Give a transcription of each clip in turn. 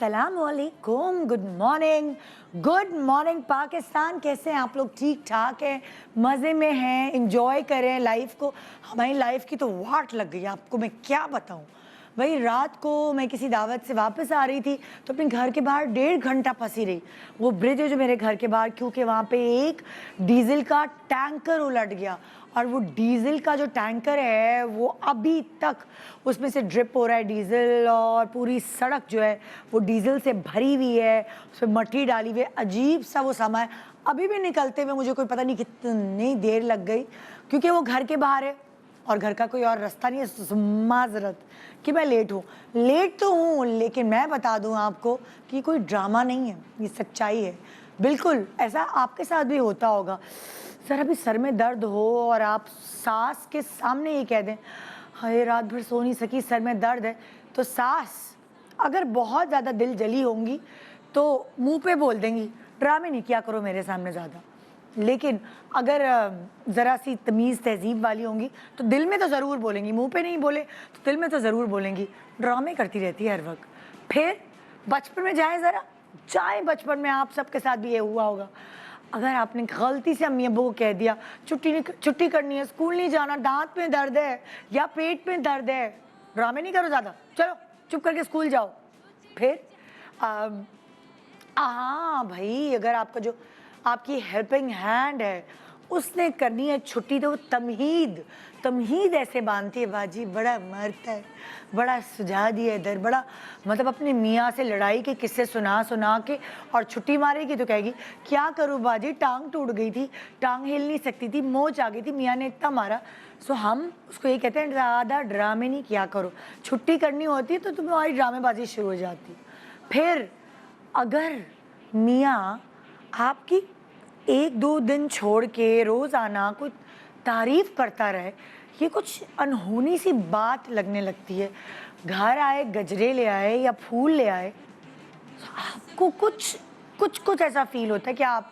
अस्सलाम वालेकुम, good morning Pakistan. कैसे हैं आप लोग? ठीक ठाक हैं, मज़े में हैं, इंजॉय करें लाइफ को। हमारी लाइफ की तो वाट लग गई, आपको मैं क्या बताऊं। वही रात को मैं किसी दावत से वापस आ रही थी तो अपने घर के बाहर 1.5 घंटा फंसी रही। वो ब्रिज है जो मेरे घर के बाहर, क्योंकि वहाँ पे एक डीजल का टैंकर उलट गया और वो डीजल का जो टैंकर है वो अभी तक उसमें से ड्रिप हो रहा है डीजल, और पूरी सड़क जो है वो डीजल से भरी हुई है, उसमें मट्टी डाली हुई है। अजीब सा वो समय, अभी भी निकलते हुए मुझे कोई पता नहीं कितनी देर लग गई, क्योंकि वो घर के बाहर है और घर का कोई और रास्ता नहीं है। माजरत कि मैं लेट हूँ, लेट तो हूँ, लेकिन मैं बता दूँ आपको कि कोई ड्रामा नहीं है, ये सच्चाई है। बिल्कुल ऐसा आपके साथ भी होता होगा। सर अभी सर में दर्द हो और आप सास के सामने ये कह दें हाय रात भर सो नहीं सकी, सर में दर्द है, तो सास अगर बहुत ज़्यादा दिल जली होंगी तो मुंह पे बोल देंगी, ड्रामे नहीं किया करो मेरे सामने ज़्यादा। लेकिन अगर ज़रा सी तमीज़ तहजीब वाली होंगी तो दिल में तो ज़रूर बोलेंगी, मुंह पे नहीं बोले तो दिल में तो ज़रूर बोलेंगी। ड्रामे करती रहती है हर वक्त। फिर बचपन में जाएं, ज़रा जाएं बचपन में, आप सबके साथ भी ये हुआ होगा। अगर आपने गलती से अम्मी अब्बू को कह दिया छुट्टी करनी है, स्कूल नहीं जाना, दांत में दर्द है या पेट में दर्द है, ड्रामे नहीं करो ज़्यादा, चलो चुप करके स्कूल जाओ। फिर हाँ भाई, अगर आपका जो आपकी हेल्पिंग हैंड है उसने करनी है छुट्टी, तो तमहीद ऐसे बांधती है, बाजी बड़ा मरता है, बड़ा सुझा दिया इधर, बड़ा मतलब अपने मियाँ से लड़ाई के किस्से सुना के और छुट्टी मारेगी तो कहेगी क्या करूँ बाजी, टांग टूट गई थी, टांग हिल नहीं सकती थी, मोच आ गई थी, मियाँ ने इतना मारा। सो हम उसको ये कहते हैं ज़्यादा ड्रामे नहीं किया करो, छुट्टी करनी होती है तो तुम्हारी ड्रामेबाजी शुरू हो जाती। फिर अगर मियाँ आपकी 1-2 दिन छोड़ के रोज़ाना कोई तारीफ़ करता रहे, ये कुछ अनहोनी सी बात लगने लगती है। घर आए गजरे ले आए या फूल ले आए, आपको कुछ ऐसा फील होता है कि आप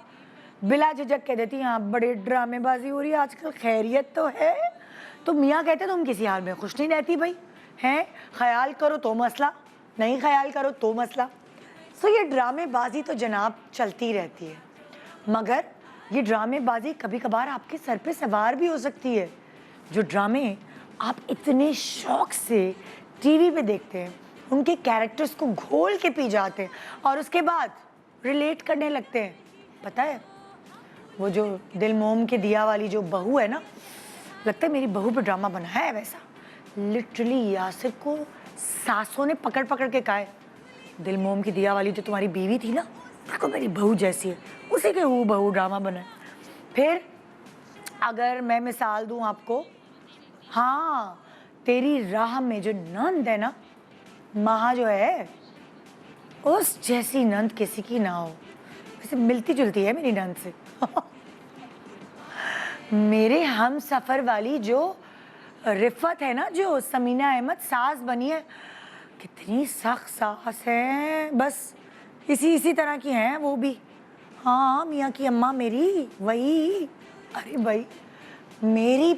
बिला झिझक कह देती हैं आप बड़े ड्रामेबाजी हो रही है आजकल, खैरियत तो है? तो मियाँ कहते तुम किसी हाल में खुश नहीं रहती भाई, हैं ख्याल करो तो मसला, नहीं ख्याल करो तो मसला। सो ये ड्रामेबाजी तो जनाब चलती रहती है, मगर ये ड्रामेबाजी कभी कभार आपके सर पे सवार भी हो सकती है। जो ड्रामे आप इतने शौक से टीवी पे देखते हैं, उनके कैरेक्टर्स को घोल के पी जाते हैं और उसके बाद रिलेट करने लगते हैं। पता है वो जो दिल मोम के दिया वाली जो बहू है ना, लगता है मेरी बहू पे ड्रामा बना है वैसा। लिटरली यासिर को सासों ने पकड़ पकड़ के कहा है दिल मोम की दिया वाली जो तुम्हारी बीवी थी ना, बिल्कुल मेरी बहू जैसी है, उसी के वो बहू ड्रामा बना है। फिर अगर मैं मिसाल दूं आपको, हाँ तेरी राह में जो नंद है ना, महा जो है उस जैसी नंद किसी की ना हो। वैसे मिलती जुलती है मेरी नंद से मेरे हम सफ़र वाली जो रिफत है ना, जो समीना अहमद सास बनी है, कितनी सख्त सास है, बस इसी तरह की हैं वो भी। हाँ मियाँ की अम्मा मेरी वही, अरे भाई मेरी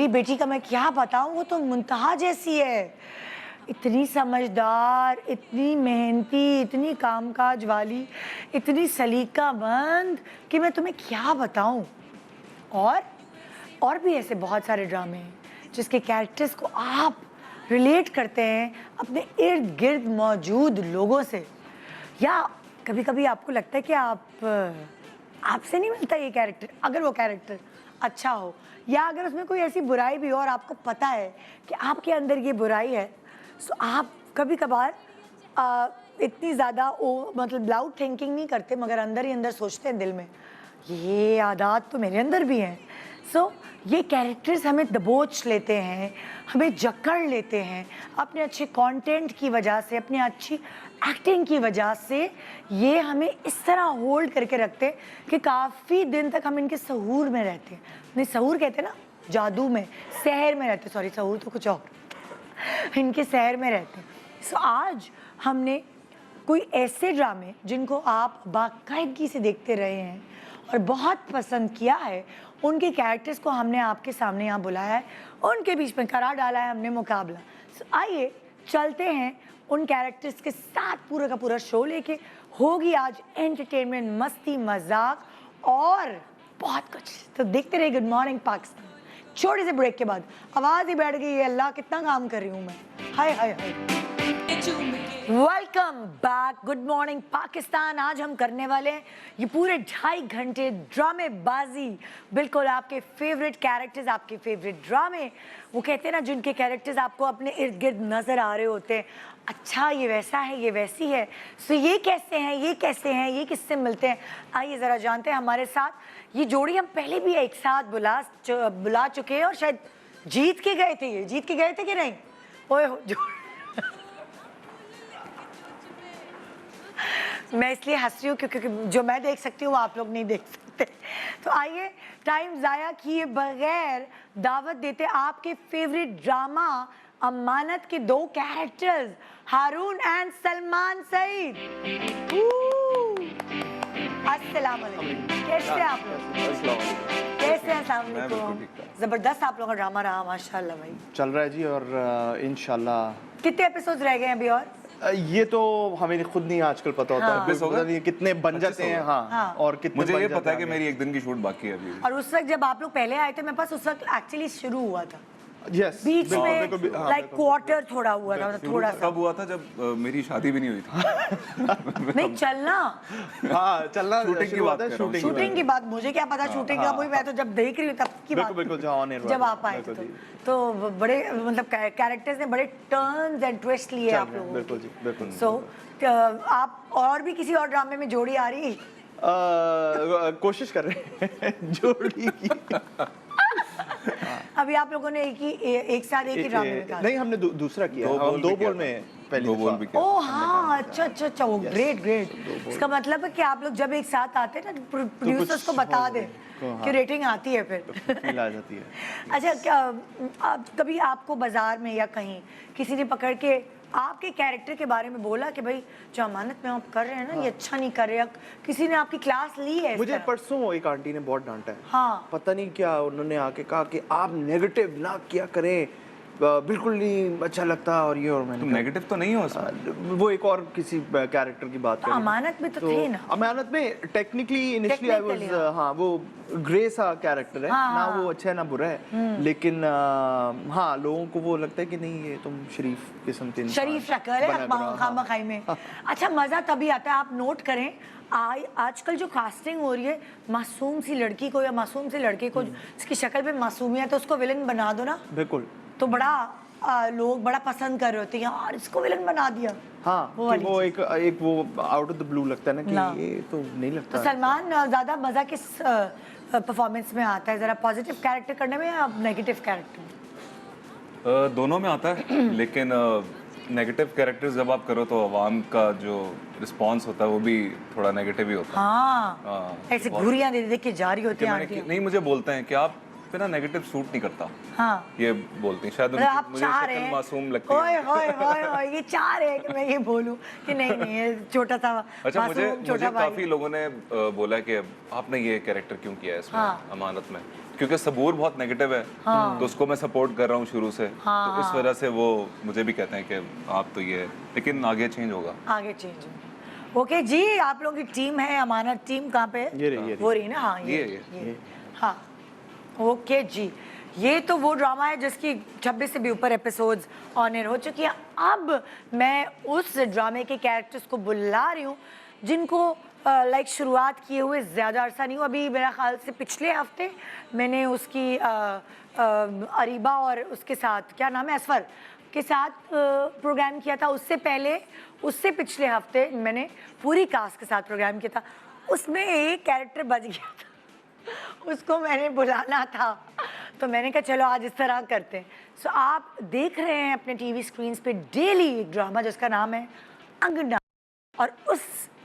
बेटी का मैं क्या बताऊँ, वो तो मुंतहा जैसी है, इतनी समझदार, इतनी मेहनती, इतनी कामकाज वाली, इतनी सलीकामंद कि मैं तुम्हें क्या बताऊँ। और भी ऐसे बहुत सारे ड्रामे हैं जिसके कैरेक्टर्स को आप रिलेट करते हैं अपने इर्द गिर्द मौजूद लोगों से, या कभी कभी आपको लगता है कि आपसे नहीं मिलता ये कैरेक्टर, अगर वो कैरेक्टर अच्छा हो, या अगर उसमें कोई ऐसी बुराई भी हो और आपको पता है कि आपके अंदर ये बुराई है, तो आप कभी कभार इतनी ज़्यादा मतलब लाउड थिंकिंग नहीं करते, मगर अंदर ही अंदर सोचते हैं दिल में ये आदत तो मेरे अंदर भी हैं। सो ये कैरेक्टर्स हमें दबोच लेते हैं, हमें जकड़ लेते हैं अपने अच्छे कंटेंट की वजह से, अपनी अच्छी एक्टिंग की वजह से। ये हमें इस तरह होल्ड करके रखते हैं कि काफ़ी दिन तक हम इनके सहूर में रहते हैं। नहीं, सहूर कहते हैं ना, जादू में, सहर में रहते, सॉरी सहूर तो कुछ और, इनके सहर में रहते हैं। सो आज हमने कोई ऐसे ड्रामे जिनको आप बाकायदगी से देखते रहे हैं और बहुत पसंद किया है, उनके कैरेक्टर्स को हमने आपके सामने यहाँ बुलाया है, उनके बीच में करार डाला है हमने मुकाबला। आइए चलते हैं उन कैरेक्टर्स के साथ पूरा का पूरा शो लेके होगी आज एंटरटेनमेंट, मस्ती, मजाक और बहुत कुछ। तो देखते रहिए गुड मॉर्निंग पाकिस्तान। छोटे से ब्रेक के बाद आवाज ही बैठ गई है, अल्लाह कितना काम कर रही हूँ मैं, hi hi hi. Welcome back, good morning Pakistan. आज हम करने वाले हैं ये पूरे 2.5 घंटे ड्रामेबाजी, बिल्कुल आपके फेवरेट कैरेक्टर्स, आपके फेवरेट ड्रामे। वो कहते हैं ना जिनके कैरेक्टर्स आपको अपने इर्द गिर्द नजर आ रहे होते हैं, अच्छा ये वैसा है, ये वैसी है, सो ये कैसे हैं, ये कैसे हैं, ये किससे मिलते हैं। आइए ज़रा जानते हैं हमारे साथ ये जोड़ी। हम पहले भी एक साथ बुला चुके हैं और शायद जीत के गए थे। ये जीत के गए थे कि नहीं? ओए मैं इसलिए हंस रही हूँ क्योंकि जो मैं देख सकती हूँ वो आप लोग नहीं देख सकते। तो आइए टाइम ज़ाया किए बगैर दावत देते आपके फेवरेट ड्रामा अमानत के 2 कैरेक्टर्स हारून एंड सलमान सईद। अस्सलाम वालेकुम, कैसे हैं आप लोग? कैसे हैं? अस्सलाम वालेकुम। जबरदस्त आप लोगों का ड्रामा रहा माशाल्लाह भाई। चल रहा है जी और इंशाल्लाह। कितने एपिसोड्स रह गए हैं अभी? और ये तो हमें खुद नहीं आजकल पता होता हाँ। है कितने बन जाते हैं। हाँ। और कितने मुझे ये पता है कि हैं। मेरी 1 दिन की शूट बाकी है अभी। और उस वक्त जब आप लोग पहले आए थे मेरे पास, उस वक्त एक्चुअली शुरू हुआ था, यस बीच में लाइक क्वार्टर थोड़ा हुआ था, थोड़ा सा। कब हुआ था? जब मेरी शादी भी नहीं हुई थी। नहीं चलना, हाँ चलना शूटिंग की बात कर रहा हूँ। शूटिंग की बात मुझे क्या पता शूटिंग का, वही मैं तो जब देख रही हूँ तब की बात, बिल्कुल जब आप आए थे तो बड़े मतलब कैरेक्टर्स ने बड़े टर्न्स एंड ट्विस्ट लिए आप लोगों। बिल्कुल जी बिल्कुल। सो आप और भी किसी और ड्रामे में जोड़ी आ रही? कोशिश कर रहे हैं जोड़ी की। अभी आप लोगों ने एक साथ एक ही ड्रामे में कहा? नहीं, हमने दूसरा किया। हम 2 बॉल में पहले 2 बॉल भी किया। ओह हाँ, अच्छा वो ग्रेट। इसका मतलब है कि आप लोग जब एक साथ आते हैं ना, प्रोड्यूसर्स को बता दें कि रेटिंग आती है, फिर फील आ जाती है। अच्छा, क्या कभी आपको बाजार में या कहीं किसी ने पकड़ के आपके कैरेक्टर के बारे में बोला कि भाई जो अमानत में आप कर रहे हैं ना, ये अच्छा नहीं कर रहे, किसी ने आपकी क्लास ली है? मुझे परसों एक आंटी ने बहुत डांटा है। हाँ। पता नहीं क्या, उन्होंने आके कहा कि आप नेगेटिव ना किया करें, बिल्कुल नहीं अच्छा लगता और ये। और मैंने नेगेटिव तो नहीं हो उसमें। वो एक और किसी कैरेक्टर की बात तो अमानत में तो थे ना। अमानत में टेक्निकली इनिशियली आई वाज, हाँ वो ग्रे सा कैरेक्टर है। हाँ, ना वो अच्छा है ना बुरा है, लेकिन हाँ लोगों को वो लगता है कि नहीं ये तुम शरीफ किस्म के इंसान, शरीफ शक्ल है खामखाई में। अच्छा, मजा तभी आता है, आप नोट करें आजकल जो कास्टिंग हो रही है, मासूम सी लड़की को या मासूम से लड़के को जिसकी शक्ल पे मासूमियत है उसको विलन बना दो ना, बिल्कुल, तो बड़ा लोग बड़ा पसंद कर रहे होते हैं यार इसको विलन बना दिया। हाँ वो एक वो आउट ऑफ द ब्लू लगता है ना कि ये तो नहीं लगता। तो सलमान ज्यादा मजा किस परफॉर्मेंस में आता है, जरा पॉजिटिव कैरेक्टर करने में या नेगेटिव कैरेक्टर में? दोनों में आता है, लेकिन नेगेटिव कैरेक्टर्स जब आप करो तो आवाम का जो रिस्पांस होता है वो भी थोड़ा नेगेटिव ही होता है। हाँ, ऐसे घुरियां दे के जा रही होती हैं। नहीं, मुझे बोलते हैं कि आप पे ना नेगेटिव सूट नहीं करता। हाँ, ये बोलती हैं शायद आप मुझे शक्ल मासूम लगती है। ओए ये चाह रहे हैं कि मैं ये बोलूं कि नहीं ये छोटा सा अच्छा, मुझे काफी लोगों ने बोला कि आपने ये कैरेक्टर क्यों किया है इसमें। हाँ। अमानत में, क्योंकि सबूर बहुत नेगेटिव है। हाँ। तो उसको मैं सपोर्ट कर रहा हूँ शुरू से। हाँ। तो इस वजह से वो मुझे भी कहते हैं कि आप तो ये, लेकिन आगे चेंज होगा। आगे चेंज होगा। ओके जी, आप लोगों की टीम है अमानत टीम, कहाँ पे? ये वो रही ना। हाँ ये हाँ ओके जी, ये तो वो ड्रामा है जिसकी 26 से भी ऊपर एपिसोड्स ऑन एयर हो चुकी हैं। अब मैं उस ड्रामे के कैरेक्टर्स को बुला रही हूँ जिनको लाइक शुरुआत किए हुए ज़्यादा अरसा नहीं हुआ। अभी मेरा ख्याल से पिछले हफ्ते मैंने उसकी अरीबा और उसके साथ क्या नाम है, असफर के साथ प्रोग्राम किया था। उससे पहले, उससे पिछले हफ्ते मैंने पूरी कास्ट के साथ प्रोग्राम किया था। उसमें एक कैरेक्टर बच गया था, उसको मैंने बुलाना था, तो मैंने कहा चलो आज इस तरह करते हैं। सो आप देख रहे हैं अपने टीवी स्क्रीन्स पे डेली एक ड्रामा जिसका नाम है अंगना, और उस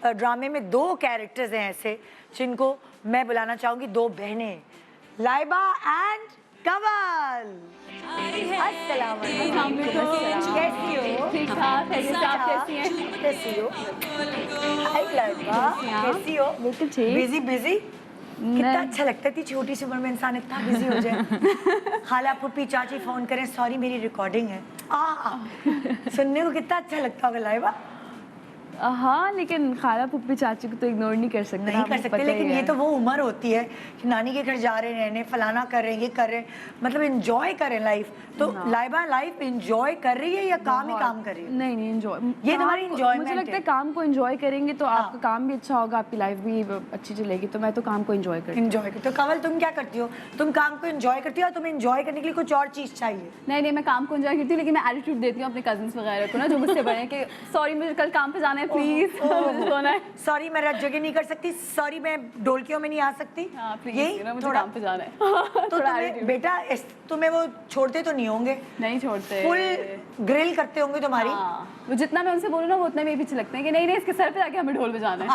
ड्रामे में 2 कैरेक्टर्स हैं ऐसे जिनको मैं बुलाना चाहूँगी, 2 बहनें, लाइबा एंड कवल। अस्सलाम वालेकुम, कैसी हो? ठीक ठाक है, जैसे आप कैसी हैं? कैसी हो? हाय लाइबा, कैसी हो? बिल्कुल ठीक। बिजी? कितना अच्छा लगता है कि छोटी सी उम्र में इंसान इतना बिजी हो जाए। खाला फूफी चाची फोन करें, सॉरी मेरी रिकॉर्डिंग है। सुनने को कितना अच्छा लगता होगा लाइबा। हाँ, लेकिन खाला पुप्पी चाची को तो इग्नोर नहीं कर सकते। नहीं कर सकते, लेकिन ये तो वो उम्र होती है कि नानी के घर जा रहे हैं, रहने फलाना कर रहे हैं, ये कर रहे हैं, मतलब एंजॉय करें लाइफ। तो लाइबा लाइफ एंजॉय कर रही है या काम ही काम कर रही है? नहीं नहीं, एंजॉय, ये तुम्हारी enjoyment मुझे लगता है है। काम को एंजॉय करेंगे तो आपका काम भी अच्छा होगा, आपकी लाइफ भी अच्छी चलेगी। तो मैं तो काम को एंजॉय करती हूँ। एंजॉय तो कवल तुम क्या करती हो? तुम काम को एंजॉय करती हो या तुम्हें एंजॉय करने के लिए कुछ और चीज चाहिए? नहीं, मैं काम को एंजॉय करती हूँ, लेकिन मैं एटीट्यूड देती हूँ अपने कजिन्स वगैरह को ना, जो मुझसे बड़े हैं, कि सॉरी मुझे कल काम पे जाना है, प्लीज मुझे सोना है। सॉरी मैं जगह नहीं कर सकती, सॉरी मैं ढोलकियों में नहीं आ सकती। हाँ प्लीज, यही मुझे थोड़ा काम पे जाना है। तो थोड़ा तुम्हें attitude। बेटा तुम्हें वो छोड़ते तो नहीं होंगे? नहीं छोड़ते। फुल ग्रिल करते होंगे तुम्हारी। हाँ, वो जितना मैं उनसे बोलूँ ना, वो उतना मेरे पीछे लगते हैं कि नहीं इसके सर पे जाके हमें ढोल बजाना है।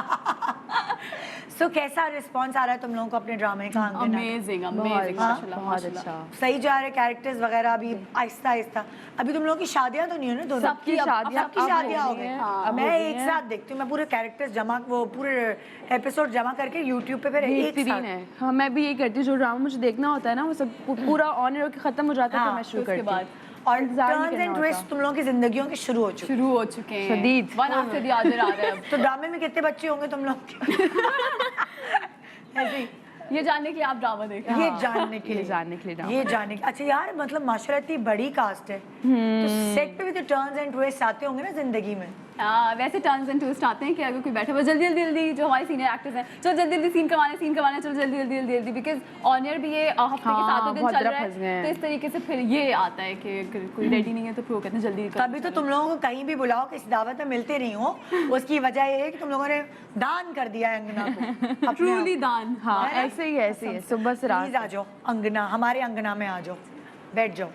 सो कैसा रिस्पॉन्स आ रहा है तुम लोगों को अपने ड्रामे का? अंगना अमेजिंग बहुत माशाल्लाह। अच्छा। सही जा रहे कैरेक्टर्स वगैरह अभी आहिस्ता आहिस्ता? अभी तुम लोगों की शादियां तो नहीं हो ना दोनों? सबकी शादियां सबकी अब शादियां हो हो गई गई। हैं, हाँ, अब हो मैं गई एक हैं। साथ देखती हूँ, मैं पूरे कैरेक्टर्स जमा वो पूरे एपिसोड जमा करके यूट्यूब पे फिर एक साथ। बेहतरीन है। हाँ, मैं भी यही करती हूँ, जो ड्रामा मुझे देखना होता है ना, वो सब पूरा ऑन एयर खत्म हो जाता है, हाँ, तो मैं शुरू उसके करती हूँ। बाद और इंतजार नहीं टर्न्स करना एंड होता। ट्विस्ट तुम लोगों की जिंदगियों के शुरू हो चुके हैं। शुरू हो चुके हैं। शदीद। वन आफ्टर द अदर आ रहा है अब। तो ड्रामे में कितने बच्चे होंगे तुम लोग के? ऐसे ही। ये जानने के लिए आप ड्रामा देख रहे ये हैं। जानने के ये लिए जानने के लिए ड्रामा। ये जानने के अच्छा यार, मतलब माशाल्लाह इतनी बड़ी कास्ट है, तो सेट पे भी तो टर्न्स एंड ट्विस्ट आते होंगे ना जिंदगी में। हाँ, वैसे टर्न्स एंड ट्विस्ट आते हैं कि अगर कोई बैठा हुआ जल्दी जो हमारे सीनियर एक्टर्स हैं, चलो जल्दी सीन करवाने चलो जल्दी, बिकॉज ऑनर भी ये हफ्ते के 7 दिन बहुत चल तरह रहा फंस गए है, हैं। तो इस तरीके से फिर ये आता है कि अगर कोई रेडी नहीं है तो फिर वो कहते हैं जल्दी करो, तभी तो तुम लोगों को कहीं भी बुलाओ किसी दावत में मिलते नहीं हो, उसकी वजह ये है कि तुम लोगों ने दान कर दिया है अंगना को। ट्रूली दान। हाँ, है ना? ऐसे ही है, सुबह से रात प्लीज आ जाओ अंगना, हमारे अंगना में आ जाओ, बैठ जाओ।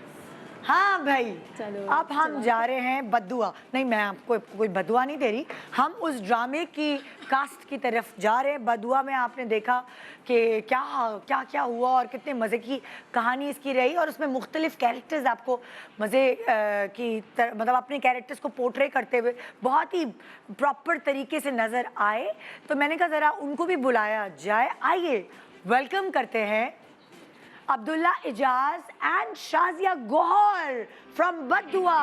हाँ भाई, चलो, अब हम जा रहे हैं बद्दुआ। नहीं, मैं आपको कोई बद्दुआ नहीं दे रही, हम उस ड्रामे की कास्ट की तरफ जा रहे हैं। बद्दुआ में आपने देखा कि क्या हुआ और कितने मज़े की कहानी इसकी रही, और उसमें मुख्तलिफ कैरेक्टर्स आपको मज़े की मतलब अपने कैरेक्टर्स को पोर्ट्रे करते हुए बहुत ही प्रॉपर तरीके से नज़र आए। तो मैंने कहा ज़रा उनको भी बुलाया जाए। आइए वेलकम करते हैं अब्दुल्ला इजाज एंड शाजिया गौहर फ्रॉम बद्दुआ।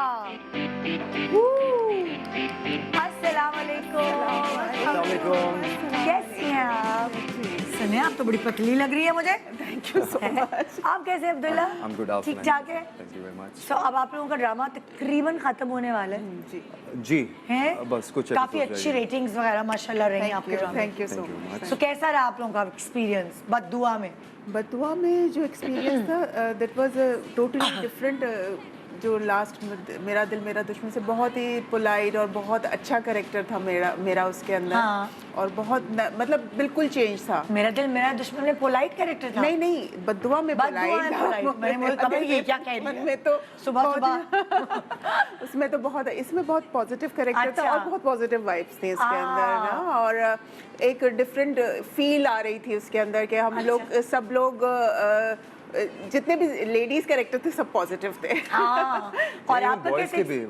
अस्सलामुअलैकुम। कैसी हैं आप? सुनिए, आप तो बड़ी पतली लग रही है मुझे। Thank you so much. आप कैसे हैं अब्दुल्ला? I'm good, आप ठीक सुनाइए। ठाक है? Thank you very much. So, अब आप लोगों का ड्रामा तकरीबन खत्म होने वाला है जी हैं? बस कुछ काफी episodes अच्छी रह गए। रेटिंग्स वगैरह माशाल्लाह रही आपके ड्रामे। Thank you so Thank you much. much. So, कैसा रहा आप लोगों का एक्सपीरियंस बद्दुआ में? बतुआ में जो एक्सपीरियंस था दैट वाज टोटली डिफरेंट। जो लास्ट मेरा दिल मेरा दुश्मन से बहुत ही पोलाइट और बहुत अच्छा कैरेक्टर था मेरा उसके अंदर। हाँ। और बहुत मतलब बिल्कुल चेंज था। मेरा दिल मेरा दुश्मन में पोलाइट कैरेक्टर था। नहीं बद्दुआ में बद्दुआ में पोलाइट polite। मैंने बोला, कमल ये क्या कह रही है? में तो सुबह उसमें तो बहुत, इसमें बहुत पॉजिटिव कैरेक्टर अच्छा। था और बहुत पॉजिटिव वाइब्स थे इसके अंदर ना। और एक डिफरेंट फील आ रही थी उसके अंदर कि हम लोग सब लोग जितने भी लेडीज कैरेक्टर थे सब पॉजिटिव थे। हाँ। और नहीं, आपका बॉयज के कैसे? भी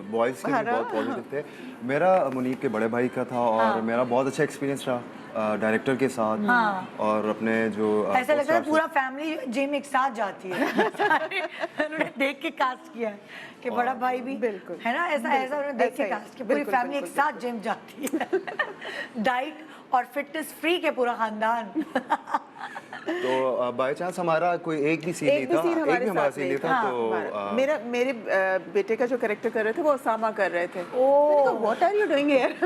बहुत पॉजिटिव थे। मेरा मुनीब के बड़े भाई का था और मेरा बहुत अच्छा एक्सपीरियंस रहा डायरेक्टर के साथ। और अपने जो ऐसा लगता है co-stars पूरा फैमिली जिम एक साथ जाती है। उन्होंने देख के कास्ट किया है कि बड़ा भाई भी बिल्कुल। है ना, ऐसा उन्होंने देख के ऐसा ही। कास्ट किया। पूरी बिल्कुल, फैमिली एक बिल्कुल, साथ जिम जाती है। डाइट और फिटनेस फ्री के पूरा खानदान। तो बाय चांस हमारा कोई एक भी सीन नहीं एक भी था, सीन एक हमारे भी हमारा साथ सीन नहीं नहीं था। तो मेरे बेटे का जो कैरेक्टर कर रहे थे वो ओसामा कर रहे थे। What are you doing here?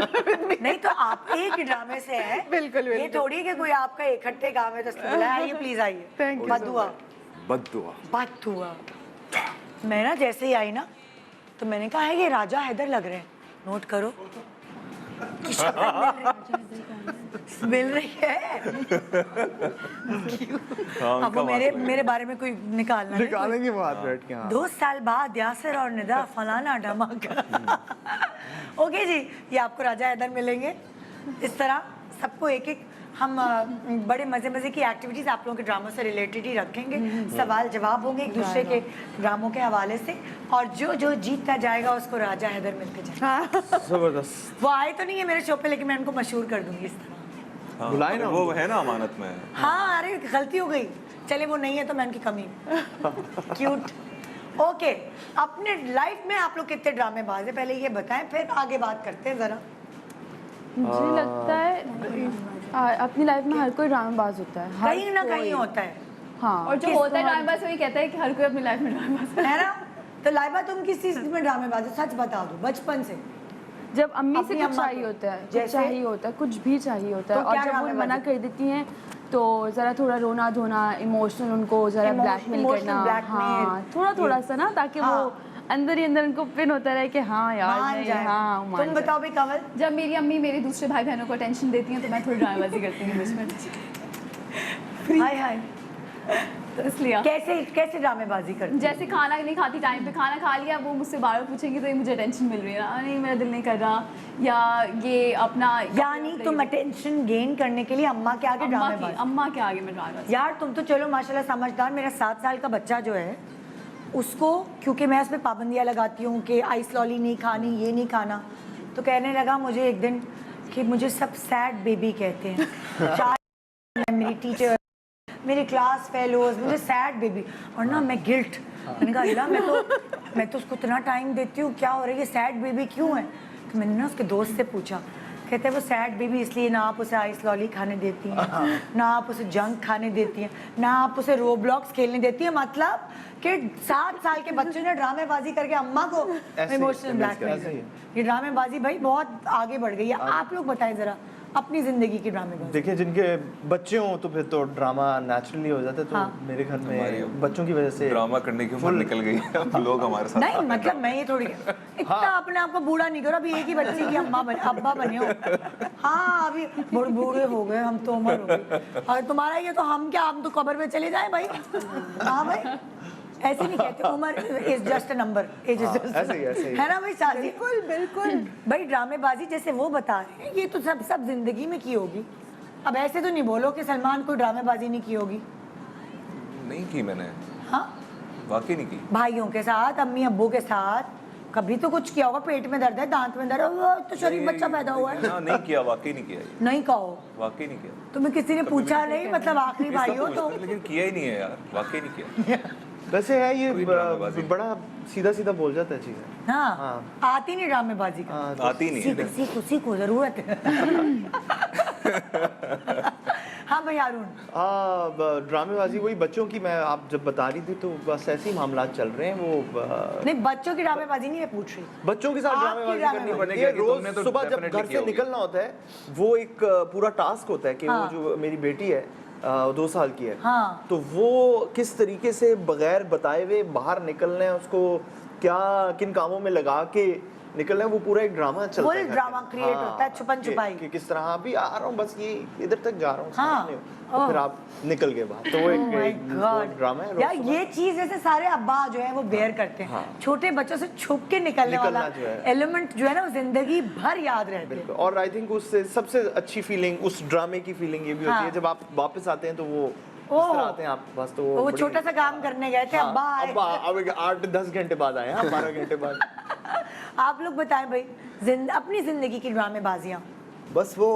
नहीं तो आप एक ड्रामे से है। बिल्कुल, ये बिल्कुल। थोड़ी कि कोई आपका इकट्ठे काम है तो इसलिए बुलाया। आइए प्लीज आइए। Thank you so बद्दुआ बद्दुआ बद्दुआ। मैं ना जैसे ही आई ना तो मैंने कहा है ये राजा हैदर लग रहे हैं, नोट करो। की शक्ल मिल रही है। अब वो मेरे बारे में कोई निकालना नहीं। निकालेंगे वो हाथ बैठ के। हाँ 2 साल बाद यासिर और निदा फलाना धमाका। ओके जी, ये आपको राजा हैदर मिलेंगे। इस तरह सबको एक एक हम बड़े मज़े की एक्टिविटीज़ आप लोगों के ड्रामों से रिलेटेड ही रखेंगे। सवाल जवाब होंगे एक दूसरे के ड्रामों के हवाले से, और जो जीतता जाएगा उसको राजा हैदर मिलते जाएगा। जबरदस्त। वो आए तो नहीं है मेरे शो पे, लेकिन मैं उनको मशहूर कर दूंगी इस तरह। हाँ, बुलाए ना वो है ना अमानत में। हाँ अरे गलती हो गई, चले वो नहीं है तो मैं उनकी कमी क्यूट। ओके, अपने लाइफ में आप लोग कितने ड्रामेबाज हैं पहले ये बताएं, फिर आगे बात करते हैं जरा। मुझे लगता है अपनी लाइफ में हर कोई ड्रामेबाज होता है, हर कहीं ना कोई। कहीं होता है, हाँ, और जो होता है ड्रामेबाज वही कहता है कि हर कोई अपनी लाइफ में ड्रामेबाज है। है ना? तो लाइबा तुम किस चीज में ड्रामेबाज हो, सच बता दो बचपन से। जब अम्मी से अपनी कुछ अम्मा चाहिए को। होता है, कुछ जैसे? चाहिए होता है, कुछ भी चाहिए होता है, तो और क्या जब वो ड्रामेबाजी? मना कर देती हैं तो ज़रा थोड़ा रोना धोना, इमोशनल उनको ज़रा ब्लैकमेल emotional करना, blackmail। हाँ थोड़ा सा ना, ताकि हाँ। वो अंदर ही अंदर उनको पिन होता रहे कि हाँ यार मान मैं जाए। हाँ मान तुम जाए। बताओ भी कमल। जब मेरी अम्मी मेरी दूसरे भाई बहनों को टेंशन देती हैं तो मैं थोड़ी ड्रामेबाजी करती हूँ बीच में। हाय हाय, तो इसलिए कैसे कैसे ड्रामेबाजी करती हो? जैसे खाना नहीं खाती टाइम पे, खाना खा लिया, वो मुझसे बार बार पूछेंगी तो ये मुझे टेंशन मिल रही है ना, नहीं मेरा दिल नहीं कर रहा, या ये अपना यानी तुम अटेंशन गेन करने के लिए अम्मा के आगे ड्रामेबाज। अम्मा के आगे मैं ड्रामेबाजी। यार तुम तो चलो माशाल्लाह समझदार। मेरा 7 साल का बच्चा जो है उसको, क्योंकि मैं उसमें पाबंदियाँ लगाती हूँ कि आइस लॉली नहीं खानी, ये नहीं खाना, तो कहने लगा मुझे एक दिन कि मुझे सब सैड बेबी कहते हैं। 4 मेरी टीचर, मेरे क्लास फेलोज मुझे सैड बेबी, और ना मैं गिल्ट, मैंने कहा अल्लाह मैं तो उसको इतना टाइम देती हूँ, क्या हो रहा है ये सैड बेबी क्यों है? तो मैंने ना उसके दोस्त से पूछा, कहते हैं वो सैड बेबी इसलिए ना आप उसे आइस लॉली खाने देती हैं, ना आप उसे जंक खाने देती हैं, ना आप उसे रोब्लॉक्स खेलने देती हैं। मतलब कि 7 साल के बच्चे ने ड्रामेबाजी करके अम्मा को इमोशनल ब्लैकमेल। ये ड्रामेबाजी भाई बहुत आगे बढ़ गई है। आप लोग बताएं जरा अपनी जिंदगी की ड्रामेबाजी। देखिए जिनके बच्चे हों तो फिर तो ड्रामा नेचुरली हो जाता है, तो हाँ। मेरे घर में बच्चों की वजह से ड्रामा करने की उम्र निकल गई है, अब लोग हमारे साथ नहीं आते हैं मतलब मैं ये थोड़ी इतना अपने आप को बूढ़ा नहीं करो, अभी एक ही बच्चे की अब्बा बने हो। हाँ अभी बूढ़े हो गए हम, तो उम्र हो गई। और तुम्हारा ये तो हम क्या, हम तो कब्र में चले जाए भाई। हाँ भाई ऐसे नहीं कहते, उम्र is just a number, age is just, ऐसे ही है ना भाई शादी। बिल्कुल बिल्कुल। भाई ड्रामेबाजी जैसे वो बता रहे हैं, ये तो सब जिंदगी में की होगी। अब ऐसे तो नहीं बोलो कि सलमान कोई ड्रामेबाजी नहीं की होगी। नहीं की मैंने, हाँ वाकई नहीं की। भाइयों के साथ, अम्मी अब्बू के साथ कभी तो कुछ किया होगा, पेट में दर्द है, दांत में दर्द है, वो तो शरीफ बच्चा पैदा हुआ है। हाँ, नहीं किया, वाकई नहीं किया ये, नहीं कहो, वाकई नहीं किया। तुम्हें किसी ने पूछा नहीं, मतलब आखिरी भाई हो तो। लेकिन किया ही नहीं है यार, वाकई नहीं किया। वैसे है ये कोई ड्रामेबाजी। बड़ा सीधा सीधा बोल जाता है चीज़ें। हाँ आती नहीं ड्रामेबाजी का। हाँ, आती नहीं है। सीखो जरूरत है। हाँ भाई अरुण। ड्रामेबाजी वही बच्चों की, मैं आप जब बता रही थी तो बस ऐसे ही मामला चल रहे हैं। वो नहीं बच्चों की ड्रामेबाजी नहीं मैं पूछ रही, बच्चों के साथ आपकी ड्रामेबाजी करनी ड्रामेबाजी। पड़ती है। कि तुमने रोज तो सुबह जब definitely घर की से होगी। निकलना होता है, वो एक पूरा टास्क होता है कि हाँ। वो जो मेरी बेटी है 2 साल की है, हाँ। तो वो किस तरीके से बगैर बताए हुए बाहर निकलना है, उसको क्या किन कामों में लगा के निकलना है, वो पूरा एक ड्रामा चलता Full है घर में। drama create होता है, छुपन छुपाई। कि किस तरह अभी आ रहा हूँ, बस ये इधर तक जा रहा हूँ, हाँ। सामने हूँ, तो फिर आप निकल गए बाहर, तो वो Oh my एक God. ड्रामा है। रोज यार सुबह। ये चीज जैसे सारे अब्बा जो है वो बेयर करते हैं, हाँ। छोटे बच्चों से छुप के निकलने निकलना वाला जो है। एलिमेंट जो है ना वो जिंदगी भर याद रहते हैं। बिल्कुल। और आई थिंक उससे सबसे अच्छी फीलिंग, उस ड्रामे की फीलिंग ये भी होती हाँ। है जब आप वापस आते हैं तो वो ओह। इस तरह आते हैं आप बस, तो वो बड़ी- छोटा सा काम करने गए थे, हाँ, अब्बा आए। अब्बा अब 8-10 घंटे बाद आए, हाँ 12 घंटे बाद। आप लोग बताएं भाई अपनी जिंदगी की ड्रामेबाजियां। बस वो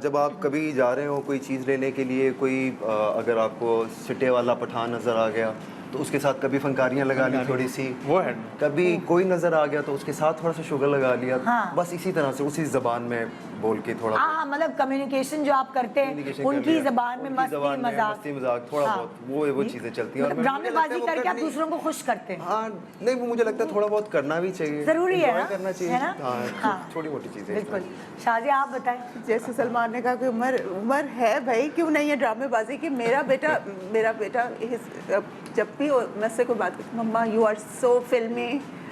जब आप कभी जा रहे हो कोई चीज़ लेने के लिए, कोई अगर आपको सिटे वाला पठान नज़र आ गया तो उसके साथ कभी फनकारियाँ लगा ली थोड़ी सी, वो है कभी कोई नज़र आ गया तो उसके साथ थोड़ा सा शुगर लगा लिया। हाँ। बस इसी तरह से उसी ज़बान में बोल के थोड़ा हाँ मतलब कम्युनिकेशन जो आप करते हैं communication कर उनकी लिया। जबान में उनकी मस्ती ज़बान में मजाक, मस्ती मजाक थोड़ा हाँ। बहुत वो चीज़ें चलती हैं। और मतलब मुझे लगता है ड्रामेबाजी वो करके आप करनी- दूसरों को खुश करते हैं। हाँ नहीं, वो मुझे लगता है थोड़ा बहुत करना भी चाहिए, जरूरी है enjoy ना? करना चाहिए। है ना? हाँ, हाँ। छोटी मोटी चीज़ें। बिल्कुल। शाजिया आप बताएं। जैसे सलमान ने कहा कि उम्र है भाई, क्यों नहीं है ड्रामेबाजी की। मेरा बेटा जब भी मैं उससे कोई बात करती, मम्मा you are so filmy,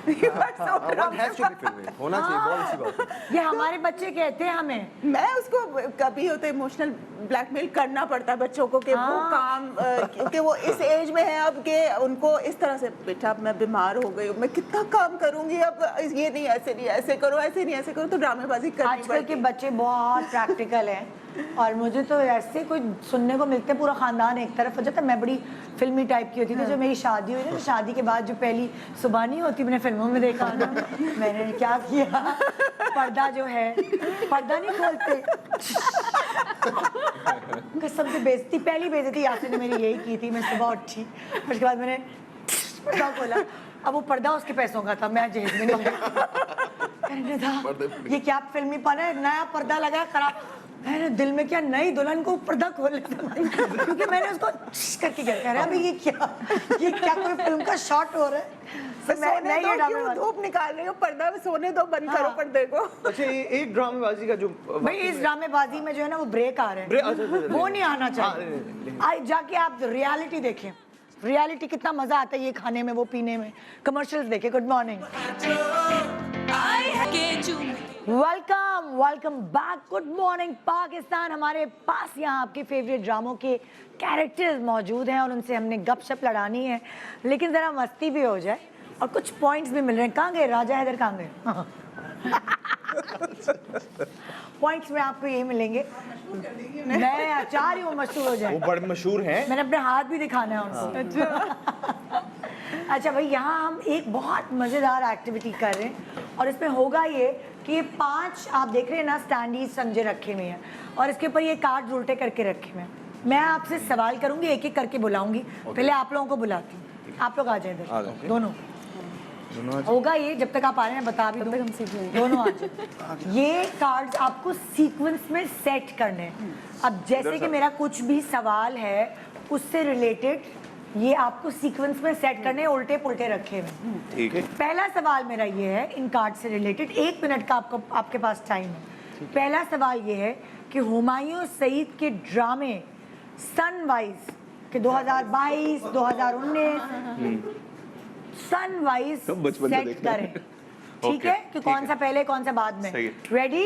you are so One has to be filming, होना चाहिए, बहुत अच्छी बात है। ये हमारे बच्चे कहते हैं हमें। मैं उसको कभी होता है इमोशनल ब्लैकमेल करना पड़ता है बच्चों को कि वो काम क्योंकि वो इस एज में है अब के उनको इस तरह से, बेटा मैं बीमार हो गई हूँ, मैं कितना काम करूंगी अब, ये नहीं ऐसे नहीं ऐसे करो, ऐसे नहीं ऐसे करो, तो ड्रामेबाजी करनी आजकल के पड़ती है। बच्चे बहुत प्रैक्टिकल हैं और मुझे तो ऐसे कोई सुनने को मिलते हैं, पूरा खानदान एक तरफ हो जाता है। मैं बड़ी फिल्मी टाइप की होती थी, जो मेरी शादी हुई ना, तो शादी के बाद जो पहली सुबह नहीं होती, मैंने फिल्मों में देखा ना, मैंने क्या किया, पर्दा जो है, पर्दा नहीं खोलते, कसम से बेइज्जती, पहली बेइज्जती यासिन ने मेरी यही की थी। मैं सुबह उठी, उसके बाद मैंने पर्दा खोला, अब वो पर्दा उसके पैसों का था, मैं जहेज में नहीं मैंने कहा ये क्या फिल्मीपन है, नया पर्दा लगा खराब। मैंने दिल में क्या, नई दुल्हन को पर्दा खोल लेता, क्योंकि मैंने उसको करके कह रहा अभी ये क्या कोई फिल्म का शॉट हो रहा है। तो मैं ये क्यों धूप निकाल रही हूँ, पर्दा में सोने दो, बंद करो पर्दे को। अच्छा, एक ड्रामेबाजी का जो भाई इस ड्रामेबाजी में जो है ना वो ब्रेक आ रहे हैं, वो नहीं आना चाहिए। आज जाके आप रियलिटी देखें, रियलिटी कितना मजा आता है ये खाने में, वो पीने में। कमर्शियल्स देखें। Good morning, welcome back. Good morning Pakistan. हमारे पास यहाँ आपके फेवरेट ड्रामों के कैरेक्टर्स मौजूद हैं और उनसे हमने गपशप लड़ानी है, लेकिन ज़रा मस्ती भी हो जाए और कुछ पॉइंट्स भी मिल रहे हैं। कहाँ गए राजा हैदर, कहाँ गए? पॉइंट्स में आपको यही मिलेंगे। मैं चाह रही हूँ मशहूर हो जाए। वो बड़े मशहूर हैं। मैंने अपने हाथ भी दिखाना है उनको। अच्छा भाई, यहाँ हम एक बहुत मज़ेदार एक्टिविटी कर रहे हैं और इसमें होगा ये कि ये 5 आप देख रहे हैं ना स्टैंडीज समझे रखे हुए हैं और इसके ऊपर ये कार्ड उल्टे करके रखे हुए हैं। मैं आपसे सवाल करूंगी, एक एक करके बुलाऊंगी। पहले आप लोगों को बुलाती हूँ, आप लोग आ जाए इधर। दोनों होगा ये, जब तक आप आ रहे हैं बता भी दो, हम सीख लेंगे। दोनों आ जाए। ये कार्ड्स आपको सीक्वेंस में सेट करने हैं। अब जैसे कि मेरा कुछ भी सवाल है उससे रिलेटेड ये आपको सीक्वेंस में सेट करने, उल्टे पुल्टे रखे हुए। ठीक है। पहला सवाल मेरा ये है इन कार्ड से रिलेटेड, 1 मिनट का आपके पास टाइम है। पहला सवाल ये है कि हुमायूं सईद के ड्रामे सनवाइज के 2022 2019 सनवाइज सेट करें। ठीक है कि कौन सा पहले कौन सा बाद में। रेडी,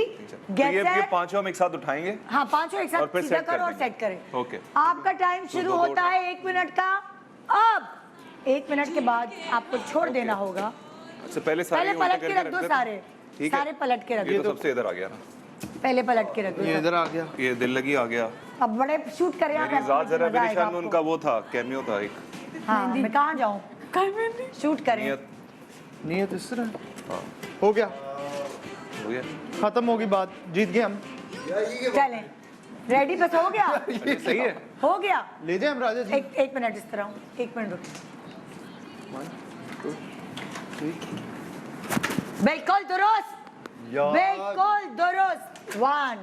गेट ये सेट। पांचों हम एक साथ उठाएंगे। हाँ, पांचों एक और साथ फिर सीधा सेट कर करो और देंगे। सेट करें। ओके। आपका टाइम शुरू होता है 1 मिनट का। अब 1 मिनट के बाद आपको छोड़ देना होगा। अच्छा, पहले सारे पलट के रख दो, सारे सारे पलट के रख ये दो। तो सबसे इधर आ गया ना, पहले पलट के रख दो। ये इधर आ गया। ये दिल लगी आ गया। अब बड़े शूट करें आप। मेरी ज़ात ज़रा मजा आएगा परेशान में आपको। उनका वो था, कैमियो था एक। हाँ, मैं कहाँ जाऊँ? शूट करें। नियत नियत इस तरह हो गया, हो गया। खत्म होगी बात, जीत गए हम। चलें, रेडी, बस हो गया। सही है। हो गया। ले जाए हम राजा जी। एक मिनट इस तरह, 1 मिनट रुक। बिल्कुल दुरुस्त, बिल्कुल दुरुस्त। 1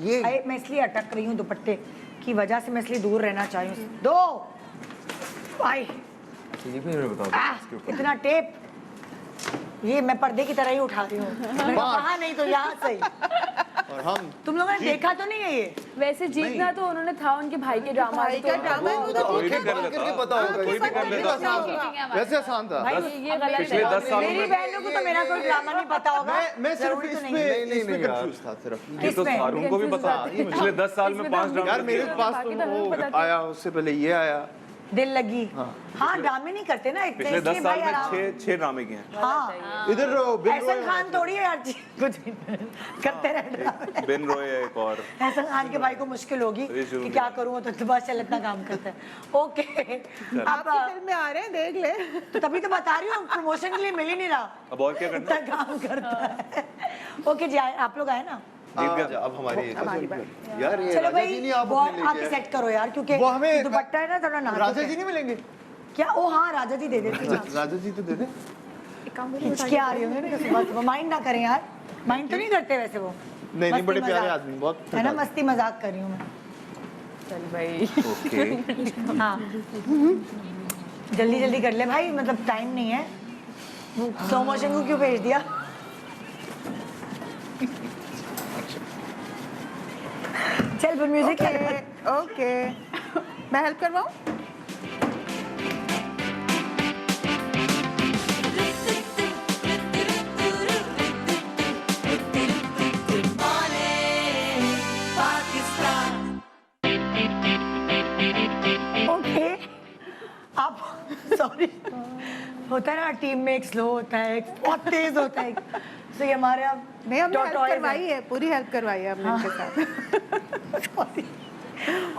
ये मैं इसलिए अटक रही हूँ दुपट्टे की वजह से, मैं इसलिए दूर रहना चाहती हूँ। 2 आई इतना टेप, ये मैं पर्दे की तरह ही उठा रही हूँ। मैंने कहा नहीं तो यहाँ सही। और हम तुम लोगों ने देखा तो नहीं है ये? वैसे जीतना तो उन्होंने था उनके भाई के ड्रामा भाई का ड्रामा है, वो तो कोई भी ठीक है। कर लेता, पता होगा, कोई भी कर लेता। वैसे आसान था। भाई ये गलत पिछले है। 10 सालों मेरी में बहनों को तो मेरा कोई ड्रामा नहीं पता होगा। मैं सिर्फ जरूरी तो इस नहीं पे है। इसमें कंफ्यूज था सिर्फ। ये तो किसमें? सारों को भी पता है। पिछले 10 साल में 5 ड्रामे यार मेरे पास तो वो आया, उससे पहले ये आया। दिल लगी। हाँ, ड्रामे नहीं करते ना इतने, पिछले 10 इसलिए साल भाई में आराम। 6 ड्रामे किए हैं। हाँ, इधर बिन एहसन खान थोड़ी है हर चीज कुछ करते रहे। बिन रोय है एक और। एहसन खान के भाई को मुश्किल होगी ये शुरू कि में। क्या करूँ, वो तो बस चल इतना काम करता है। ओके, आपकी फिल्म में आ रहे हैं, देख ले। तो तभी तो बता रही हूँ, प्रमोशन के लिए मिल ही नहीं रहा, अब और क्या करना इतना काम करता है। ओके जी, आप लोग आए ना? अब हमारी यार ये चलो राजा भाई, जी नहीं आप वो अपने आके लेके सेट करो यार, क्योंकि वो हमें दुपट्टा है ना थोड़ा नाजुक राजा है। जी नहीं मिलेंगे? क्या? ओ हाँ, राजा जी दे देते हैं। राजा जी तो दे दे। क्या आ रही होंगे, माइंड ना करें यार। माइंड तो नहीं करते वैसे वो। नहीं मस्ती बड़े प्यारे मजाक। आदमी, बहुत है ना, मस्ती मजाक कर रही हूँ मैं। चल भाई। ओके। हाँ, जल्दी जल्दी कर ले भाई, मतलब टाइम नहीं है। स्लो मोशन को क्यों भेज दिया? चल फिर म्यूजिक ओके, मैं हेल्प करवाऊँ? ओके, आप सॉरी, होता है ना टीम में, एक स्लो होता है, एक बहुत तेज होता है, तो ये हमारे अब नहीं, हमने हेल्प tortoise करवाई है, पूरी हेल्प करवाई है हमने उनके साथ।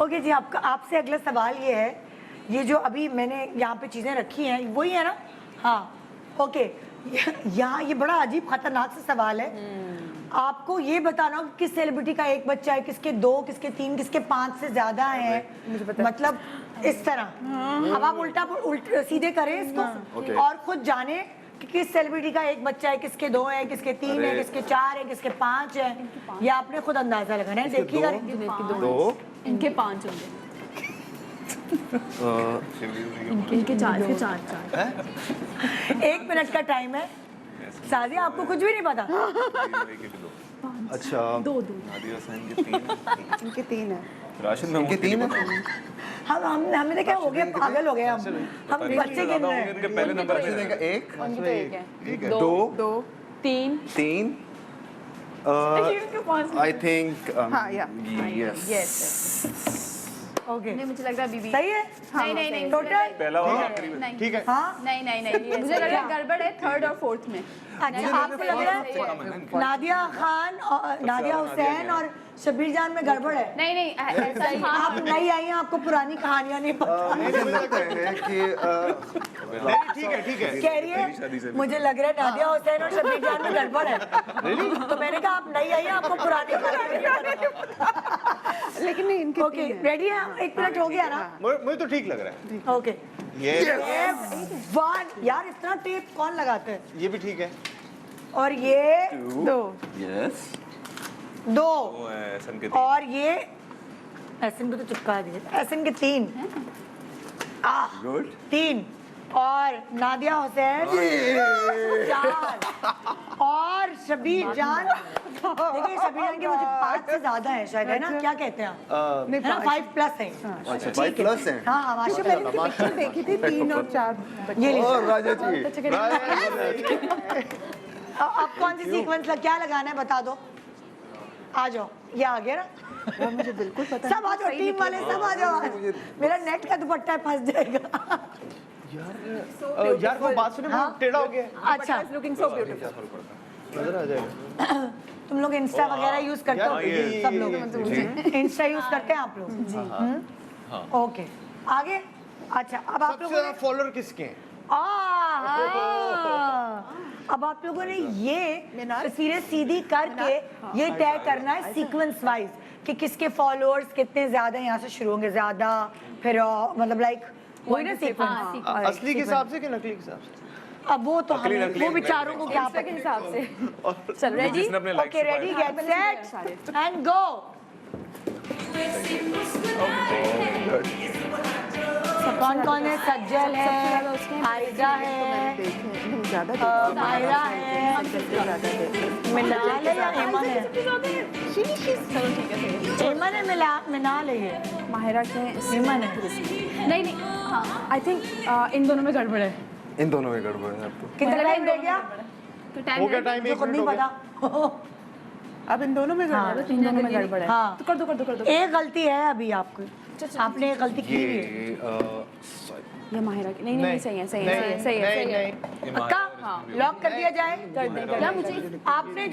ओके जी, आपका आपसे अगला सवाल ये है, ये जो अभी मैंने यहाँ पे चीज़ें रखी हैं वही है ना? हाँ, ओके। यहाँ ये बड़ा अजीब खतरनाक सा सवाल है। आपको ये बताना हो कि किस सेलिब्रिटी का एक बच्चा है, किसके 2, किसके 3, किसके 5 से ज्यादा है, मतलब इस तरह। अब आप उल्टा सीधे करें इसको और खुद जाने कि किस सेलिब्रिटी का एक बच्चा है, किसके 2 है, किसके 3 है, किसके 4 है, किसके 5 है, या आपने खुद अंदाजा लगाना है। देखिएगा, 2 इनके 5 होंगे, इनके 4 के 4। 1 मिनट का टाइम है। साजिया आपको कुछ भी नहीं पता? अच्छा, 2 नादिया हुसैन के 3 इनके 3 है। राशिद में इनके 3 है। हमने क्या हो गया, पागल हो गए हम बच्चे गिन रहे हैं। इनके पहले नंबर पे 1 उनकी तो एक है, 2 3 3 आई थिंक हाँ, या। यस ओके, नहीं मुझे लग रहा है बीबी सही है। नहीं टोटल पहला और आखिरी में। नहीं ठीक है। हाँ। नहीं मुझे लग रहा है गड़बड़ है 3rd और 4th में। अच्छा, आपको लग रहा है नादिया खान और नादिया हुसैन और शब्बीर जान में गड़बड़ है? नहीं ऐसा ही आप नई आई हैं, आपको पुरानी कहानियां नहीं पता। मुझे लगता है कि ठीक है कह रही है मुझे लग रहा है नादिया हुसैन और शब्बीर जान में गड़बड़ है। तो मैंने कहा आप नई आई हैं, आपको पुरानी कहानियां नहीं पता। लेकिन नहीं, इनके ओके, रेडी है? 1 मिनट हो गया ना? मुझे तो ठीक लग रहा है। ओके, ये 1 यार, इतना टेप कौन लगाते हैं? ये भी ठीक है। और ये 2 यस 2 वो है एहसन के 3। और ये एसन को तो चिपका दिए, एसन के 3 गुड 3 और नादिया हुसैन 4 और शबीर जान, देखिए शबीर जान के मुझे 5 से ज्यादा है शायद, है ना? क्या कहते हैं आप? है ना, 5+ है। अच्छा 5+ है। हाँ, माशा मैंने इनकी पिक्चर देखी थी, 3 और 4 बच्चे। ये और राजा जी अब कौन सी सीक्वेंस क्या लगाना है बता दो। आ जाओ, ये आ गया ना? वो मुझे बिल्कुल पता सब आ जाओ, टीम वाले सब आ जाओ। मेरा नेट का दुपट्टा फंस जाएगा। यार वो बात सुने, वो टेढ़ा हो गया। अच्छा, लुकिंग सो ब्यूटीफुल। नजर आ जाएगा। तुम लोग इंस्टा वगैरह यूज करते हो? ये- सब लोग इंस्टा यूज करते हैं आप लोग? जी। ओके, आगे। अच्छा, अब आप सबसे लोगों ज्यादा ने फॉलोअर किसके हैं? अब आप लोगों ने ये तस्वीरें सीधी करके ये तय करना है सीक्वेंस वाइज कि किसके फॉलोअर्स कितने ज्यादा, यहाँ से शुरू होंगे ज्यादा, फिर मतलब लाइक वही ना सीक्वेंस। असली के हिसाब से कि नकली के हिसाब से? अब वो तो हमें, वो बेचारों को क्या पता। के हिसाब से। चल रेडी? जिसने अपने likes okay, ready, get set and go. कौन कौन है? सज्जल है, आयजा है, मायरा है, मिनाल है या एमन है? एमन है, मिनाल है ये? माहिरा के एमन है। नहीं हाँ आई थिंक इन दोनों में गड़बड़ है। इन दोनों में गड़बड़ है आपको। कितना टाइम रह गया? तो हो टाइम गया टाइम, मुझे 1 खुद मिनट नहीं हो गया। पता। अब इन दोनों में गड़बड़ है। इन दोनों में गड़बड़ है। हाँ, तो कर दो। एक गलती है अभी आपको, आपने एक गलती की है। ये ये माहिरा की नहीं सही है। पक्का लॉक कर दिया जाए? ना मुझे आपने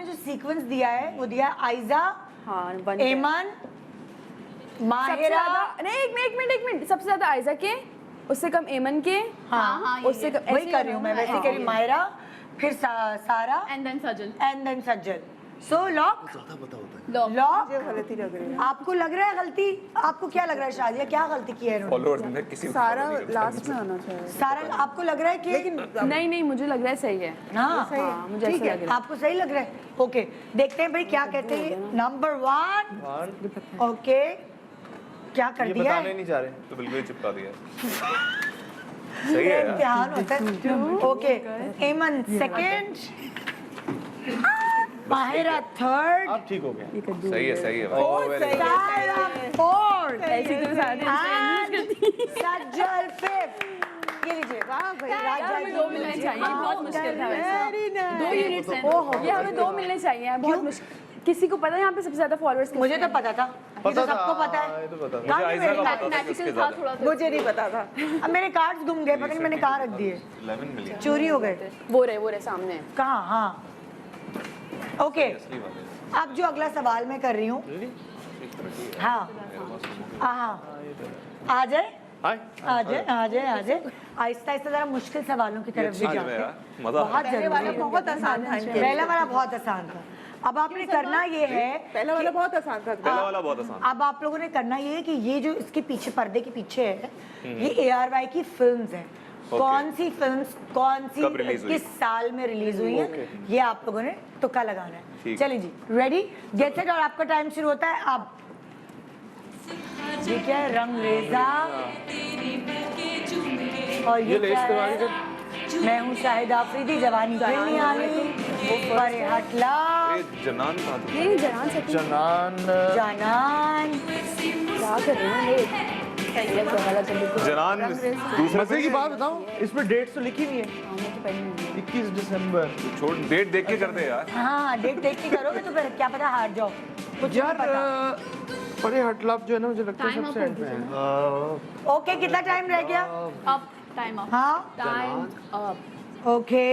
जो सीक्वेंस दिया है वो दिया है आयजा, हाँ, एमन, सबसे माहिरा। ज्यादा नहीं, एक मिनट सबसे ज्यादा आयजा के, उससे कम एमन के, हाँ, उससे कम वही कर रही हूँ मैं, वैसे कर रही हूँ। माहिरा, फिर Sara and then Sajal and then Sajjal. So lock lock. Lock. मुझे गलती लग रही है। आपको लग रहा है गलती? आपको क्या लग रहा है शादिया, क्या गलती की है इन्होंने? फॉलोअर्स में किसी को सारा follow नहीं करता। लास्ट में आना चाहिए। सारा आपको लग रहा है कि नहीं मुझे लग रहा है सही है। हाँ, हाँ, मुझे ऐसा लग रहा है। आपको सही लग रहा है? ओके, देखते हैं भाई क्या कहते हैं। नंबर 1 ओके, क्या कर ये दिया बताने है? नहीं चाह रहे। तो बिल्कुल ही चिपका दिया। सही है यार। इम्तिहान होता है। ओके, एमन सेकंड, माहिरा थर्ड, अब ठीक हो गया। सही है भाई। सारा फोर्थ, ऐसी तो सारे सज्जल फिफ्थ। ये लीजिए। वाह भाई, राजा हमें 2 मिलने चाहिए, बहुत मुश्किल था वैसे। 2 यूनिट्स हैं। ये हमें 2 मिलने चाहिए, बहुत मुश्किल। किसी को पता है यहाँ पे सबसे ज्यादा फॉलोअर्स? मुझे तो पता था, ये तो सबको पता है। ये तो पता था। कहाँ मुझे है आयजा मेरे का कार्ड? पता था किसके मैथमेटिकल था ज्यादा। थोड़ा सा। मुझे नहीं पता था। अब मेरे कार्ड्स गुम गए, पता नहीं मैंने कहाँ रख दिए, 11 मिलियन चोरी हो गए। वो रहे सामने। कहाँ? हाँ, ओके। अब जो अगला सवाल मैं कर रही हूँ, हाँ हाँ, आ जाए आहिस्ता आहिस्ता जरा मुश्किल सवालों की तरफ भी अच्छा है जाते यार, हैं। मजा आ बहुत रहा है। जरूरी है। बहुत आसान था इनके लिए। पहला वाला बहुत आसान था। अब आपने करना ये है, पहला वाला बहुत आसान था। पहला वाला बहुत आसान। अब आप लोगों ने करना ये है कि ये जो इसके पीछे पर्दे के पीछे है, ये ARY की फिल्म्स है। कौन सी फिल्म्स कौन सी कब release हुई? किस साल में रिलीज हुई है, ये आप लोगों ने तुक्का लगाना है। ठीक। चलिए जी, रेडी, गेट सेट, और आपका टाइम शुरू होता है अब। ये क्या है? रंगरेजा, और ये क्या है? मैं हूँ शाहिद आफरीदी, जवानी फिर नहीं आनी, परे हटला, ये जनान था। नहीं जनान से जनान जानान, क्या कर रहे हो ये? जनान दूसरा मजे की बात बताऊं, इसमें डेट तो लिखी नहीं है। 21 दिसंबर। छोड़, डेट देख के कर दे यार। हाँ डेट देख के करोगे तो फिर क्या पता हार जाओ, कुछ यार नहीं पता। परे हटलाप जो है ना, मुझे लगता है Time सबसे up एंड पे है। ओके, कितना टाइम रह गया? अब टाइम अप, हाँ टाइम अप। ओके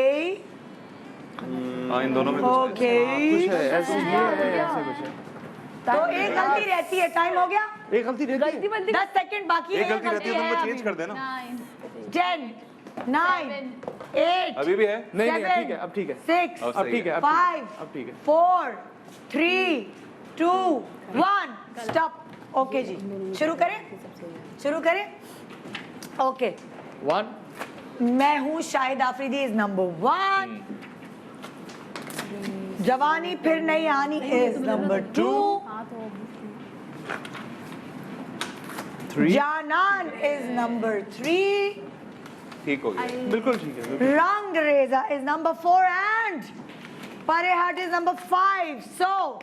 हाँ, इन दोनों में कुछ है। ओके, कुछ है, ऐसे ही है, ऐसे कुछ है। तो एक गलती रहती है, टाइम हो गया, एक गलती रहती है। 10 सेकंड बाकी है, एक गलती रहती है तो उनको चेंज कर देना। 10 9 8 अभी भी है। नहीं नहीं, ठीक है, अब ठीक है। 6 अब अब सही ठीक है, है। अब ठीक है, 5 अब ठीक है। 4 3 2 1 स्टॉप। ओके जी, शुरू करें। ओके, 1 मैं हूँ शाहिद आफरीदी इज नंबर 1, जवानी फिर नहीं आनी इज नंबर 2, जानान इज नंबर 3, ठीक हो गया। बिल्कुल ठीक है, बिल्कुल। रंगरेजा इज नंबर 4 एंड परे हट इज नंबर 5। सो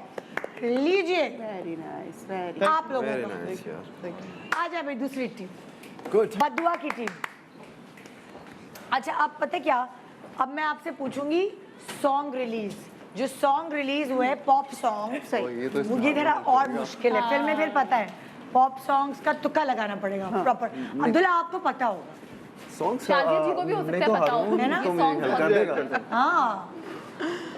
लीजिए वेरी नाइस, वेरी आप लोगों वेरी को। नाइस यार। आ जाए भाई दूसरी टीम, गुड। बदुआ की टीम। अच्छा, अब पता क्या, अब मैं आपसे पूछूंगी सॉन्ग रिलीज, जो सॉन्ग रिलीज हुए पॉप सॉन्ग, ये सही तो इसमें ये जरा और मुश्किल है, फिर में फिर पता है पॉप सॉन्ग्स का तुक्का लगाना पड़ेगा प्रॉपर। अब्दुल्ला आपको पता होगा, सॉन्ग्स शाजिद जी को भी हो सकता है पता हो, है ना? तो song मेरी कौन कर से देगा। हाँ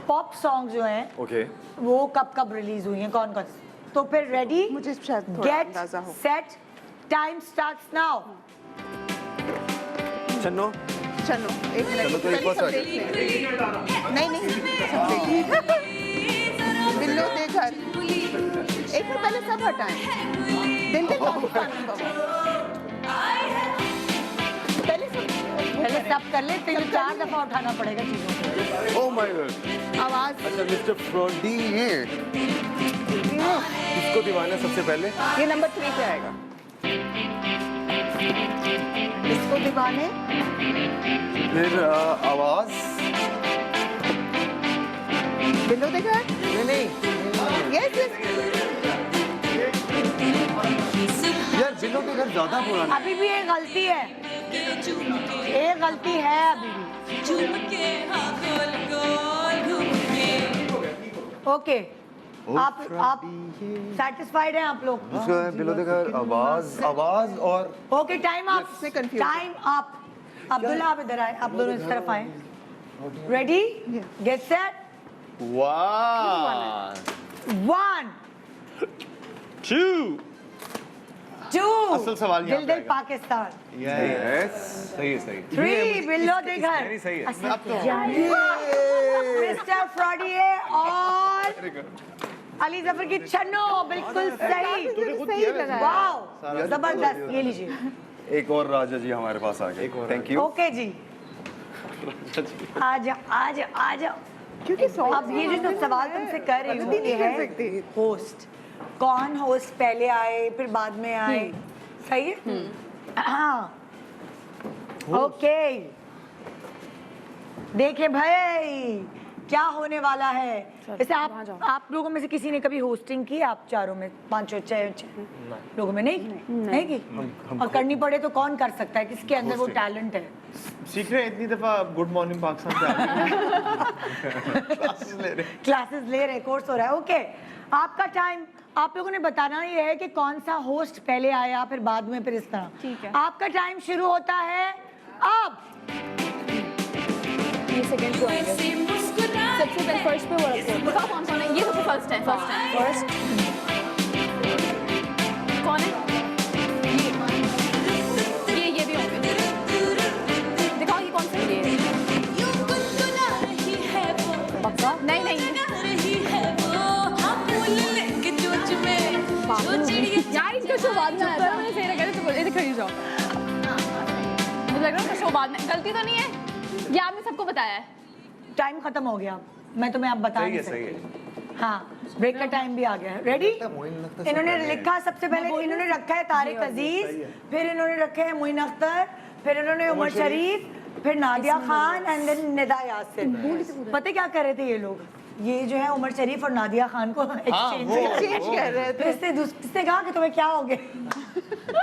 पॉप सॉन्ग जो हैं ओके, वो कब कब रिलीज हुई हैं, कौन कौन से? तो फिर रेडी, मुझे शायद थोड़ा गेट अंदाजा हो। Set, time starts now. Channo चलो एक मिनट, चलो तो एक पहले बार सब देख लें। नहीं सब देख लें। बिल्लो दे घर, एक मिनट पहले सब हटाएं। दिल दे पहले सब कर ले, फिर 4 दफा उठाना पड़ेगा चीजों को। Oh my God. आवाज। अच्छा मिस्टर फ्रॉडी है, किसको दीवाना सबसे पहले? ये नंबर 3 पे आएगा। इसको दीवाने, फिर आवाज। बिल्लो दे घर। नहीं यस यार, बिल्लो के घर ज्यादा पुराना। अभी भी एक गलती है, एक गलती है अभी भी। ओके, आप सेटिस्फाइड हैं आप लोग? दूसरा है बिल्लो के घर, आवाज और ओके, टाइम अप, इसमें confused है। Time up. अब्दुल्ला आप इधर आए, आप दोनों इस तरफ आए। रेडी, गेट सेट, 1 1 2 2 असल सवाल यहाँ दिल पे दिल आएगा। पाकिस्तान, यस, सही है, सही। 3 बिल्लो दे घर, नहीं, सही है। मिस्टर फ्रॉडी है, और अली जफर की छन्नो बिल्कुल सही। वाओ, जबरदस्त, ये लीजिए। एक और राजा जी हमारे पास आ गए। Thank you. ओके जी, आ जाओ। क्योंकि अब ये जो सवाल तुमसे कर रही हूँ, ये है होस्ट, कौन होस्ट पहले आए फिर बाद में आए, सही है? हाँ, ओके, देखिए भाई क्या होने वाला है। वैसे आप लोगों में से किसी ने कभी होस्टिंग की? आप चारों में, 5 6 लोगों में नहीं की? और करनी पड़े तो कौन कर सकता है, किसके अंदर वो टैलेंट है? सीख रहे हैं इतनी दफा गुड मॉर्निंग पाकिस्तान से क्लासेस ले रहे, कोर्स हो रहा है। ओके, आपका टाइम, आप लोगों ने बताना ये है कि कौन सा होस्ट पहले आया फिर बाद में, फिर इस तरह। ठीक है। आपका टाइम शुरू होता है अब। ये सेकंड शो आएगा, सबसे पहले फर्स्ट पे वो रखो, बताओ कौन कौन है। ये सबसे फर्स्ट है, फर्स्ट कौन है? ये भी होंगे, दिखाओ ये कौन सा है। ये पक्का नहीं शो बाद में आया था, मैंने सही लगा तो बोले खड़ी जाओ। मुझे लग रहा है शो बाद में, गलती तो नहीं है, ये आपने सबको बताया है। टाइम खत्म हो गया, मैं तुम्हें अब बता नहीं सही है सकती। हाँ, ब्रेक का टाइम भी आ गया है। रेडी? इन्होंने लिखा सबसे पहले इन्होंने रखा है तारिक अजीज, फिर इन्होंने रखे हैं मोइन अख्तर, फिर इन्होंने उमर शरीफ, फिर नादिया खान एंड देन निदा यासिर। पता क्या कर रहे थे ये लोग? ये जो है उमर शरीफ और नादिया खान को एक्सचेंज कर रहे थे। इससे कहा कि तुम्हें क्या हो गया?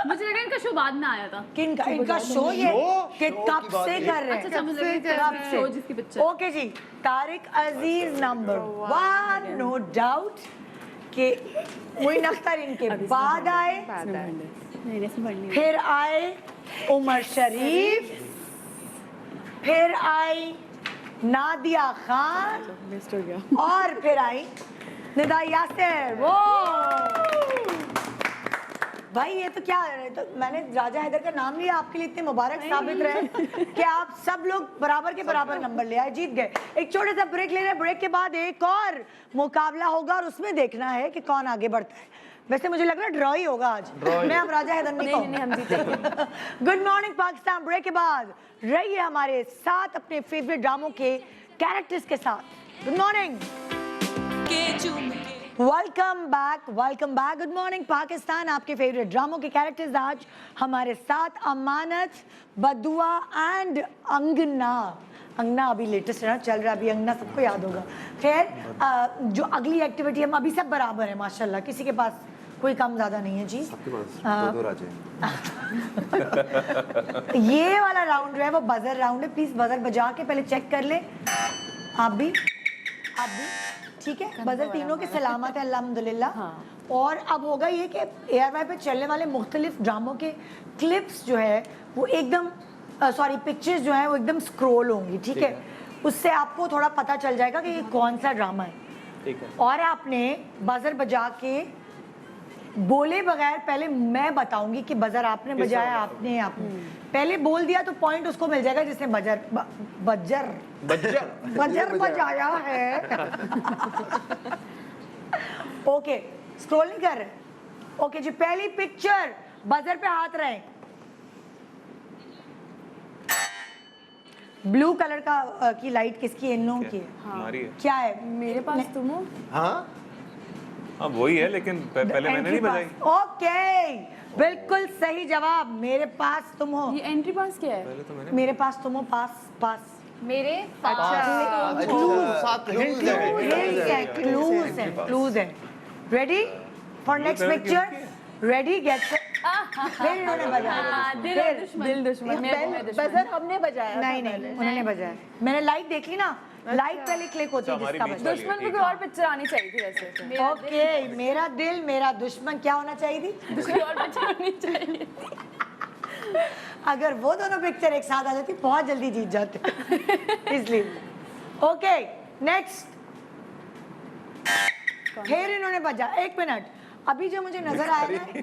मुझे लगा इनका शो बाद में आया था। किन का? इनका शो ये कि कब से कर रहे अच्छा, मुझे लगा कब कि से? शो जिसकी पिक्चर। ओके जी, तारिक अजीज नंबर 1, नो डाउट कि मोइन अख्तर इनके बाद आए, फिर आए उमर शरीफ, फिर आई नादिया खान और फिर आई निदा यासिर। वो भाई ये तो क्या है, तो मैंने राजा हैदर का नाम लिया आपके लिए, इतने मुबारक साबित रहे कि आप सब लोग बराबर के बराबर नंबर ले आए, जीत गए। एक छोटे सा ब्रेक ले रहे हैं, ब्रेक के बाद एक और मुकाबला होगा और उसमें देखना है कि कौन आगे बढ़ता है। वैसे मुझे लग रहा है ड्रॉ ही होगा आज, मैं अब राजा हैदर नहीं कहूँगा। गुड मॉर्निंग पाकिस्तान, ब्रेक के बाद रहिए हमारे साथ अपने फेवरेट ड्रामों के कैरेक्टर्स के साथ। Good morning, welcome back, welcome back. Good morning Pakistan, आपके फेवरेट ड्रामों के कैरेक्टर्स आज हमारे साथ अमानत, बदुआ एंड अंगना। अंगना अभी लेटेस्ट है ना, चल रहा है अभी, अंगना सबको याद होगा। खैर जो अगली एक्टिविटी हम अभी सब बराबर है माशाल्लाह, किसी के पास कोई कम ज्यादा नहीं है जी। आपके पास दो राजे ये वाला राउंड जो है वो बजर राउंड है, प्लीज बजर बजा के पहले चेक कर ले। आप भी ठीक है, बजर तीनों के सलामत है अल्हम्दुलिल्लाह। और अब होगा ये कि ARY पे चलने वाले मुख्तलिफ ड्रामों के क्लिप्स जो है वो एकदम सॉरी पिक्चर्स जो है वो एकदम स्क्रॉल होंगी, ठीक है? उससे आपको थोड़ा पता चल जाएगा कि ये कौन सा ड्रामा है। ठीक है। और आपने बजर बजा के बोले बगैर, पहले मैं बताऊंगी कि बजर आपने बजाया, आपने पहले बोल दिया तो पॉइंट उसको मिल जाएगा जिसने बजर बजाया है। ओके, स्क्रॉल नहीं कर रहे? ओके जी, पहली पिक्चर, बजर पे हाथ रहे। ब्लू कलर का की लाइट किसकी है? इन लोगों की है। हमारी है। क्या है? मेरे पास तुम हो। हाँ हाँ वही है, लेकिन पहले मैंने नहीं बजाई। ओके, बिल्कुल सही जवाब, मेरे पास तुम हो। ये एंट्री पास क्या है? मेरे पास तुम हो, पास मेरे क्लूज है। Ready for next picture? Ready, get set. फिर इन्होंने बजाया, दिल दुश्मन बजर हमने बजाया। नहीं उन्होंने बजाया। मैंने लाइट देख ली ना, लाइट पहले क्लिक होती है जिसका बजा। दुश्मन को कोई और पिक्चर आनी चाहिए थी वैसे। ओके, मेरा दिल मेरा दुश्मन क्या होना चाहिए थी? कोई और पिक्चर आनी चाहिए। अगर वो दोनों पिक्चर एक साथ आ जाती बहुत जल्दी जीत जाते इसलिए। ओके नेक्स्ट, फिर इन्होंने बजा। एक मिनट, अभी जो मुझे नजर आया ना,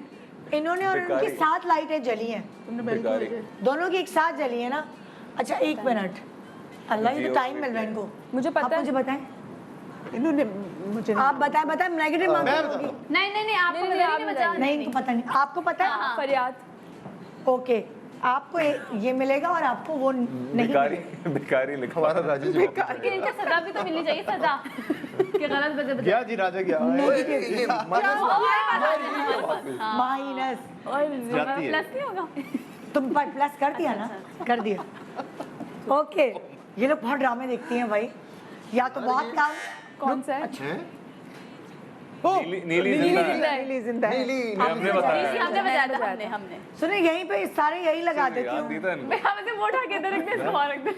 इन्होंने और उनकी 7 लाइटें जली हैं, दोनों की एक साथ जली है ना। अच्छा एक मिनट, अल्लाह ये तो टाइम मिल रहा है इनको। मुझे पता है। मुझे बताएं, इन्होंने मुझे आप बताएं नेगेटिव मार्क होगी। नहीं आपको नहीं बजा। नहीं इनको पता नहीं, आपको पता है? फरियाद। ओके, आपको ये मिलेगा और आपको वो नहीं भिखारी लिखा। हमारा राजे जी लेकिन इनका सजा भी तो मिलनी चाहिए, सजा कि गलत बजा। क्या जी राजा क्या माइनस जाती है। प्लस नहीं होगा। तुम पर प्लस कर दिया ना? कर दिया। ओके, ये लोग बहुत ड्रामे देखती हैं भाई, या तो बहुत काम। कौन सा है? नीली जिंदा है। हमने बताया। हमने बजाया था, हमने सुने यहीं पे सारे यही लगा देती याद हूँ। नहीं था इनको। मैं हमें से वो उठा के इधर रख दे, इसको वहाँ रख दे।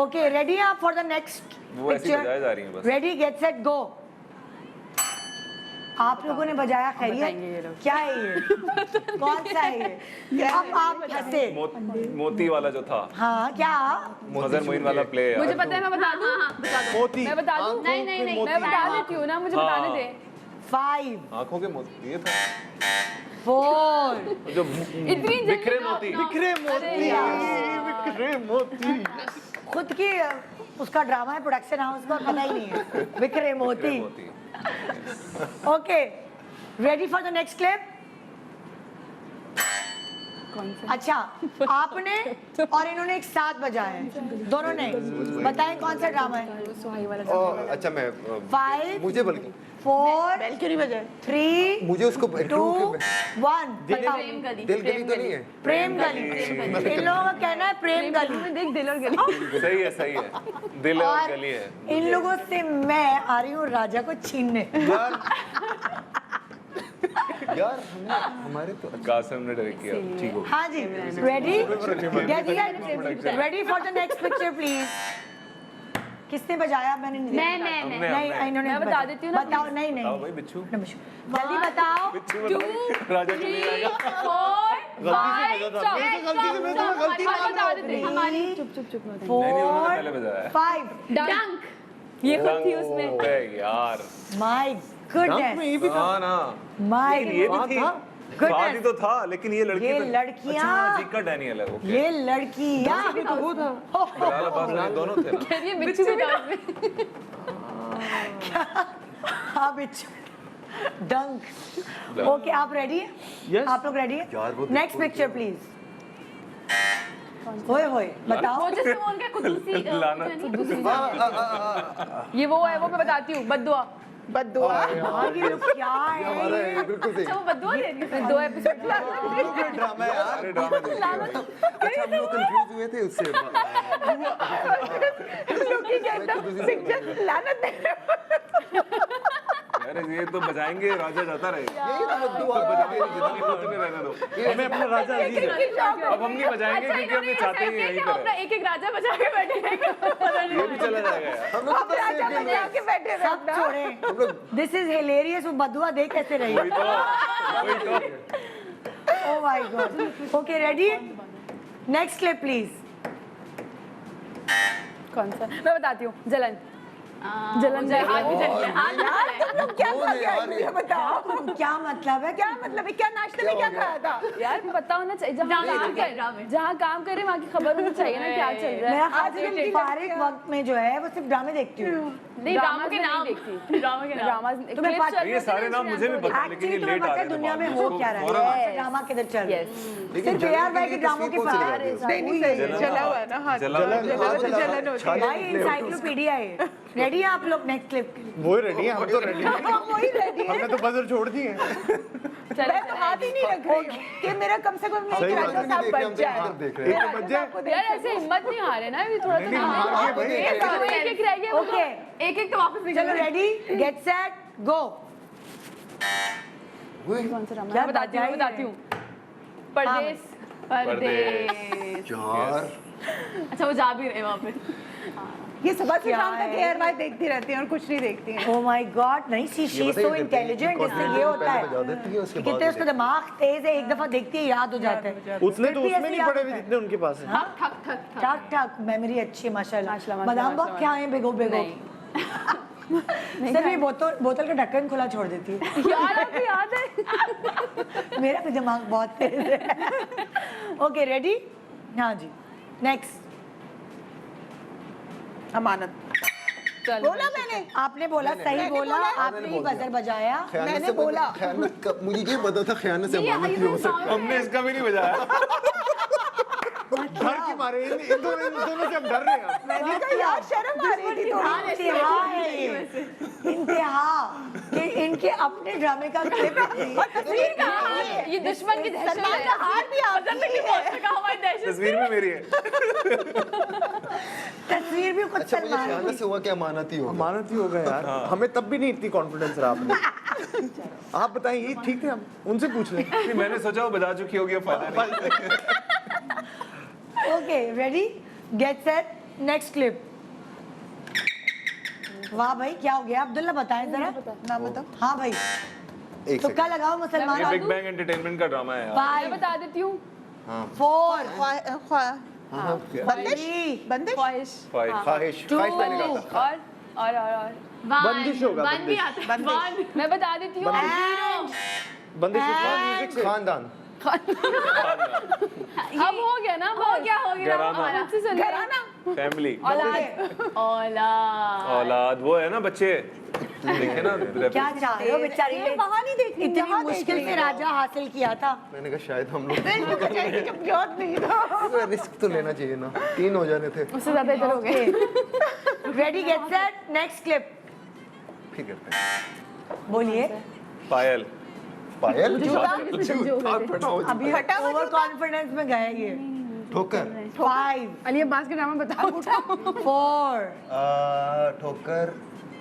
ओके, रेडी आप फॉर द नेक्स्ट वो ऐसी बजाई जा रही हैं बस। Ready get set go. आप लोगों ने बजाया, खैरियत? क्या है ये? कौन सा है ये? अब आप फंसे। मोती वाला जो था। हाँ क्या? मजर मोइन वाला प्ले है। मुझे पता है, मैं बता दूं। मोती। मैं बता दूं। नहीं मैं बता देती हूँ ना, मुझे बताने दे। 5 आंखों के मोती ये था 4 जो इतनी बिखरे मोती। बिखरे मोती। खुद की उसका ड्रामा है, प्रोडक्शन हाउस का, पता ही नहीं है। बिखरे मोती। Okay, ready for the next clip? कौन से? अच्छा, आपने और इन्होंने एक साथ बजाया है, दोनों ने। बताएं कौन सा ड्रामा है? सुहाई वाला अच्छा मैं 5 मुझे बल्कि 4 बेल क्यों नहीं बजाए? 3 मुझे उसको 2 1 बताओ। प्रेम गली दिल गली तो नहीं है। प्रेम गली। इन लोगों का कहना है प्रेम गली। देख दिल और गली। सही है दिल और और गली है। इन लोगों से मैं आ रही हूँ राजा को छीनने। यार हमारे तो कासिम ने डायरेक्ट किया, ठीक हो। हाँ जी, ready? Ready for the next picture please. किसने बजाया? मैंने नहीं देखा। मैं नहीं, इन्होंने मैं बता देती हूँ ना, बताओ। नहीं आओ नहीं भाई बिच्छू। जल्दी बताओ। राजा के लिए आएगा। 4 5 हमारी चुप चुप चुप मत। नहीं उन्होंने पहले 4 बजाया। 5 डंक ये खुद थी उसमें। अबे यार माय गुडनेस, हाँ ना माय ये भी थी। स्वाद ही तो था, लेकिन ये लड़की ये तो- लड़कियां- अच्छा, जीका डैनियल है वो। ये लड़कियां बिलाल अब्बास ने दोनों थे ना। ये बिच्छू भी डांस में। हाँ बिच्छू डंक। ओके, आप रेडी हैं? Yes. आप लोग रेडी हैं? यार, वो नेक्स्ट पिक्चर प्लीज। होए होए बताओ। वो जिसमें वो उनका कुदूसी लानत। ये वो है, वो मैं बताती हूँ, बद्दुआ। बद्दुआ। यार, ये लोग क्या हमारा है? है बिल्कुल सही। अच्छा वो बद्दुआ दे रही है। 2 एपिसोड ड्रामा है यार। अरे ड्रामा देखिए। अच्छा हम लोग कंफ्यूज हुए थे उससे। अरे ये तो बजाएंगे, राजा जाता रहेगा। यही तो बद्दुआ है। रहने दो। हमें अपना राजा अजीज है। अब हम नहीं बजाएंगे क्योंकि हम ये चाहते ही यहीं पर अपना है। एक एक राजा बजा के बैठे हैं। ये भी चला जाएगा यार। हम लोग तो बस राजा सेफ बजा के बैठे सब रहना। छोड़े। This is hilarious. वो बदुआ देख कैसे रही? वही तो oh my God. Okay, ready? Next clip please. कौन सा? मैं बताती हूँ, जलन। जलन जाए हाथ भी जल गया। हाथ भी जल गया। क्या कौन खा है के यार आई मुझे बताओ। क्या मतलब है? क्या मतलब है? क्या नाश्ते में क्या खाया था? यार पता होना चाहिए, जहाँ ड्रामा काम क्या कर ड्रामे? जहाँ काम कर रहे हैं वहाँ की खबर होनी चाहिए ना, क्या चल रहा मैं है। आज फारिग वक्त में जो है वो सिर्फ ड्रामे देखती हूँ। नहीं ड्रामा के नहीं नाम देखती। ड्रामा के नाम ड्रामा तुम्हें पता- ये सारे नाम मुझे भी पता है, लेकिन एक्चुअली ये तुम्हें लेट आ पता रहे है थे दुनिया में बाद हो में। क्या रहा फौरन है? Yes. ड्रामा किधर चल रहा है? लेकिन सिर्फ जलन AR भाई के के लिए ड्रामों के तस्वीर कौन सी पास लगा दी उसने? नहीं नहीं सही है, जला हुआ है ना हाथ। जला- जलन हाँ, होती जला- जलन होती है। भाई इंसाइक्लोपीडिया है। रेडी हैं आप लोग नेक्स्ट क्लिप के लिए? वो रेडी है, हम तो रेडी हैं। वही रेडी है। हमने तो बजर छोड़ दी है। मैं तो हाथ ही नहीं रख रही हूँ कि मेरा कम से कम सही एक बात राजा है, साहब नहीं देख रहे, बच हम तो जाए। इधर देख रहे हैं। मेरा बच जाए। राजा को यार देख ऐसे हिम्मत नहीं हारे ना, अभी थोड़ा तो नहीं, नाम हार है। गए भाई। एक एक रह गया। ओके, एक एक तो वापस निकल चलो रेडी, गेट सेट, गो। कौन सा ड्रामा? क्या मैं बताती हूँ, बजाई मैं बताती हूँ। परदेश। परदेश। यार अच्छा वो जा भी रहे वहाँ पे। ये सुबह से क्या शाम तक है? एयर वाइज देखती रहती हैं और कुछ नहीं देखती हैं। ओ माय गॉड, नहीं शी इज बताइए, सो इंटेलिजेंट। इससे confidence ये होता पहले बजा देती है, है उसके कि बाद कितने उसका देखती दिमाग तेज है, एक दफा देखती है याद हो जाता है। उतने तो फिर भी उसमें ऐसे नहीं याद पड़े होता हुए है। जितने उनके पास है। ठक ठक ठक ठक। ठक ठक, मेमोरी अच्छी है माशाल्लाह। माशाल्लाह, बादाम माशाल्लाह, बहुत क्या है भिगो भिगो। सिर्फ ये बोतल का ढक्कन खुला छोड़ देती है। यार आपको याद है? मेरा भी दिमाग बहुत तेज है। Okay ready? हाँ जी, नेक्स्ट। अमानत। चल बोला मैंने। आपने बोला, सही मैंने बोला, बोला। आपने ही बजर बजाया। खयानत मैंने से बोला। खयानत का मुझे ये पता था, खयानत से अमानत नहीं हो सकता। हमने इसका भी नहीं बजाया। डर के मारे इन दोनों से हम डर रहे हैं। मैंने कहा यार शर्म आ रही थी थोड़ी। इंतहा है ये, इंतहा कि इनके अपने ड्रामे का क्लिप तस्वीर कहाँ है? ये दुश्मन की दहशत सलमान है। का हाथ भी आप हमारी दहशत। तस्वीर में मेरी है। तस्वीर भी खुद अच्छा मुझे सलमान खयानत की। से हुआ कि अमानत ही होगा। अमानत ही हो गया यार। हमें तब भी नहीं इतनी कॉन्फिडेंस रहा आपने। आप बताएं, ये ठीक थे, हम उनसे पूछ लें। नहीं, मैंने सोचा वो बजा चुकी होगी, अब फायदा नहीं। Okay ready, get set, next clip. वाह भाई, क्या हो गया? अब्दुल्ला बताएं जरा। नाम बताओ। हाँ भाई, एक तुक्का लगाओ मुसलमान। ये बिग बैंग एंटरटेनमेंट का ड्रामा है यार। मैं 5 बता देती हूँ। 4 बंदिश 3 बंदिश ख्वाहिश। ख्वाहिश। ख्वाहिश ख्वाहिश मैंने कहा था। और बंदिश होगा, वन भी आता है। वन। मैं बता देती हूँ। बंदिश म्यूजिक से। खानदान। अब हो गया ना, हो गया घराना। मुझसे सुनिए। फैमिली। औलाद। औलाद। औलाद वो है ना, बच्चे। देखे ना क्या चाह रहे हो बेचारी ने वहाँ नहीं देख रही, इतनी यहाँ देख मुश्किल रही से हो। राजा हासिल किया था। मैंने कहा शायद हम लोग जब जॉब नहीं था। रिस्क तो लेना चाहिए ना, 3 हो जाने थे। उससे ज्यादा इधर हो गए। Ready get set next clip. ठीक है। बोलिए। पायल पायल अभी ओवर कॉन्फिडेंस में गए ये। ठोकर 5 अली अब्बास के नाम बताओ। 4 ठोकर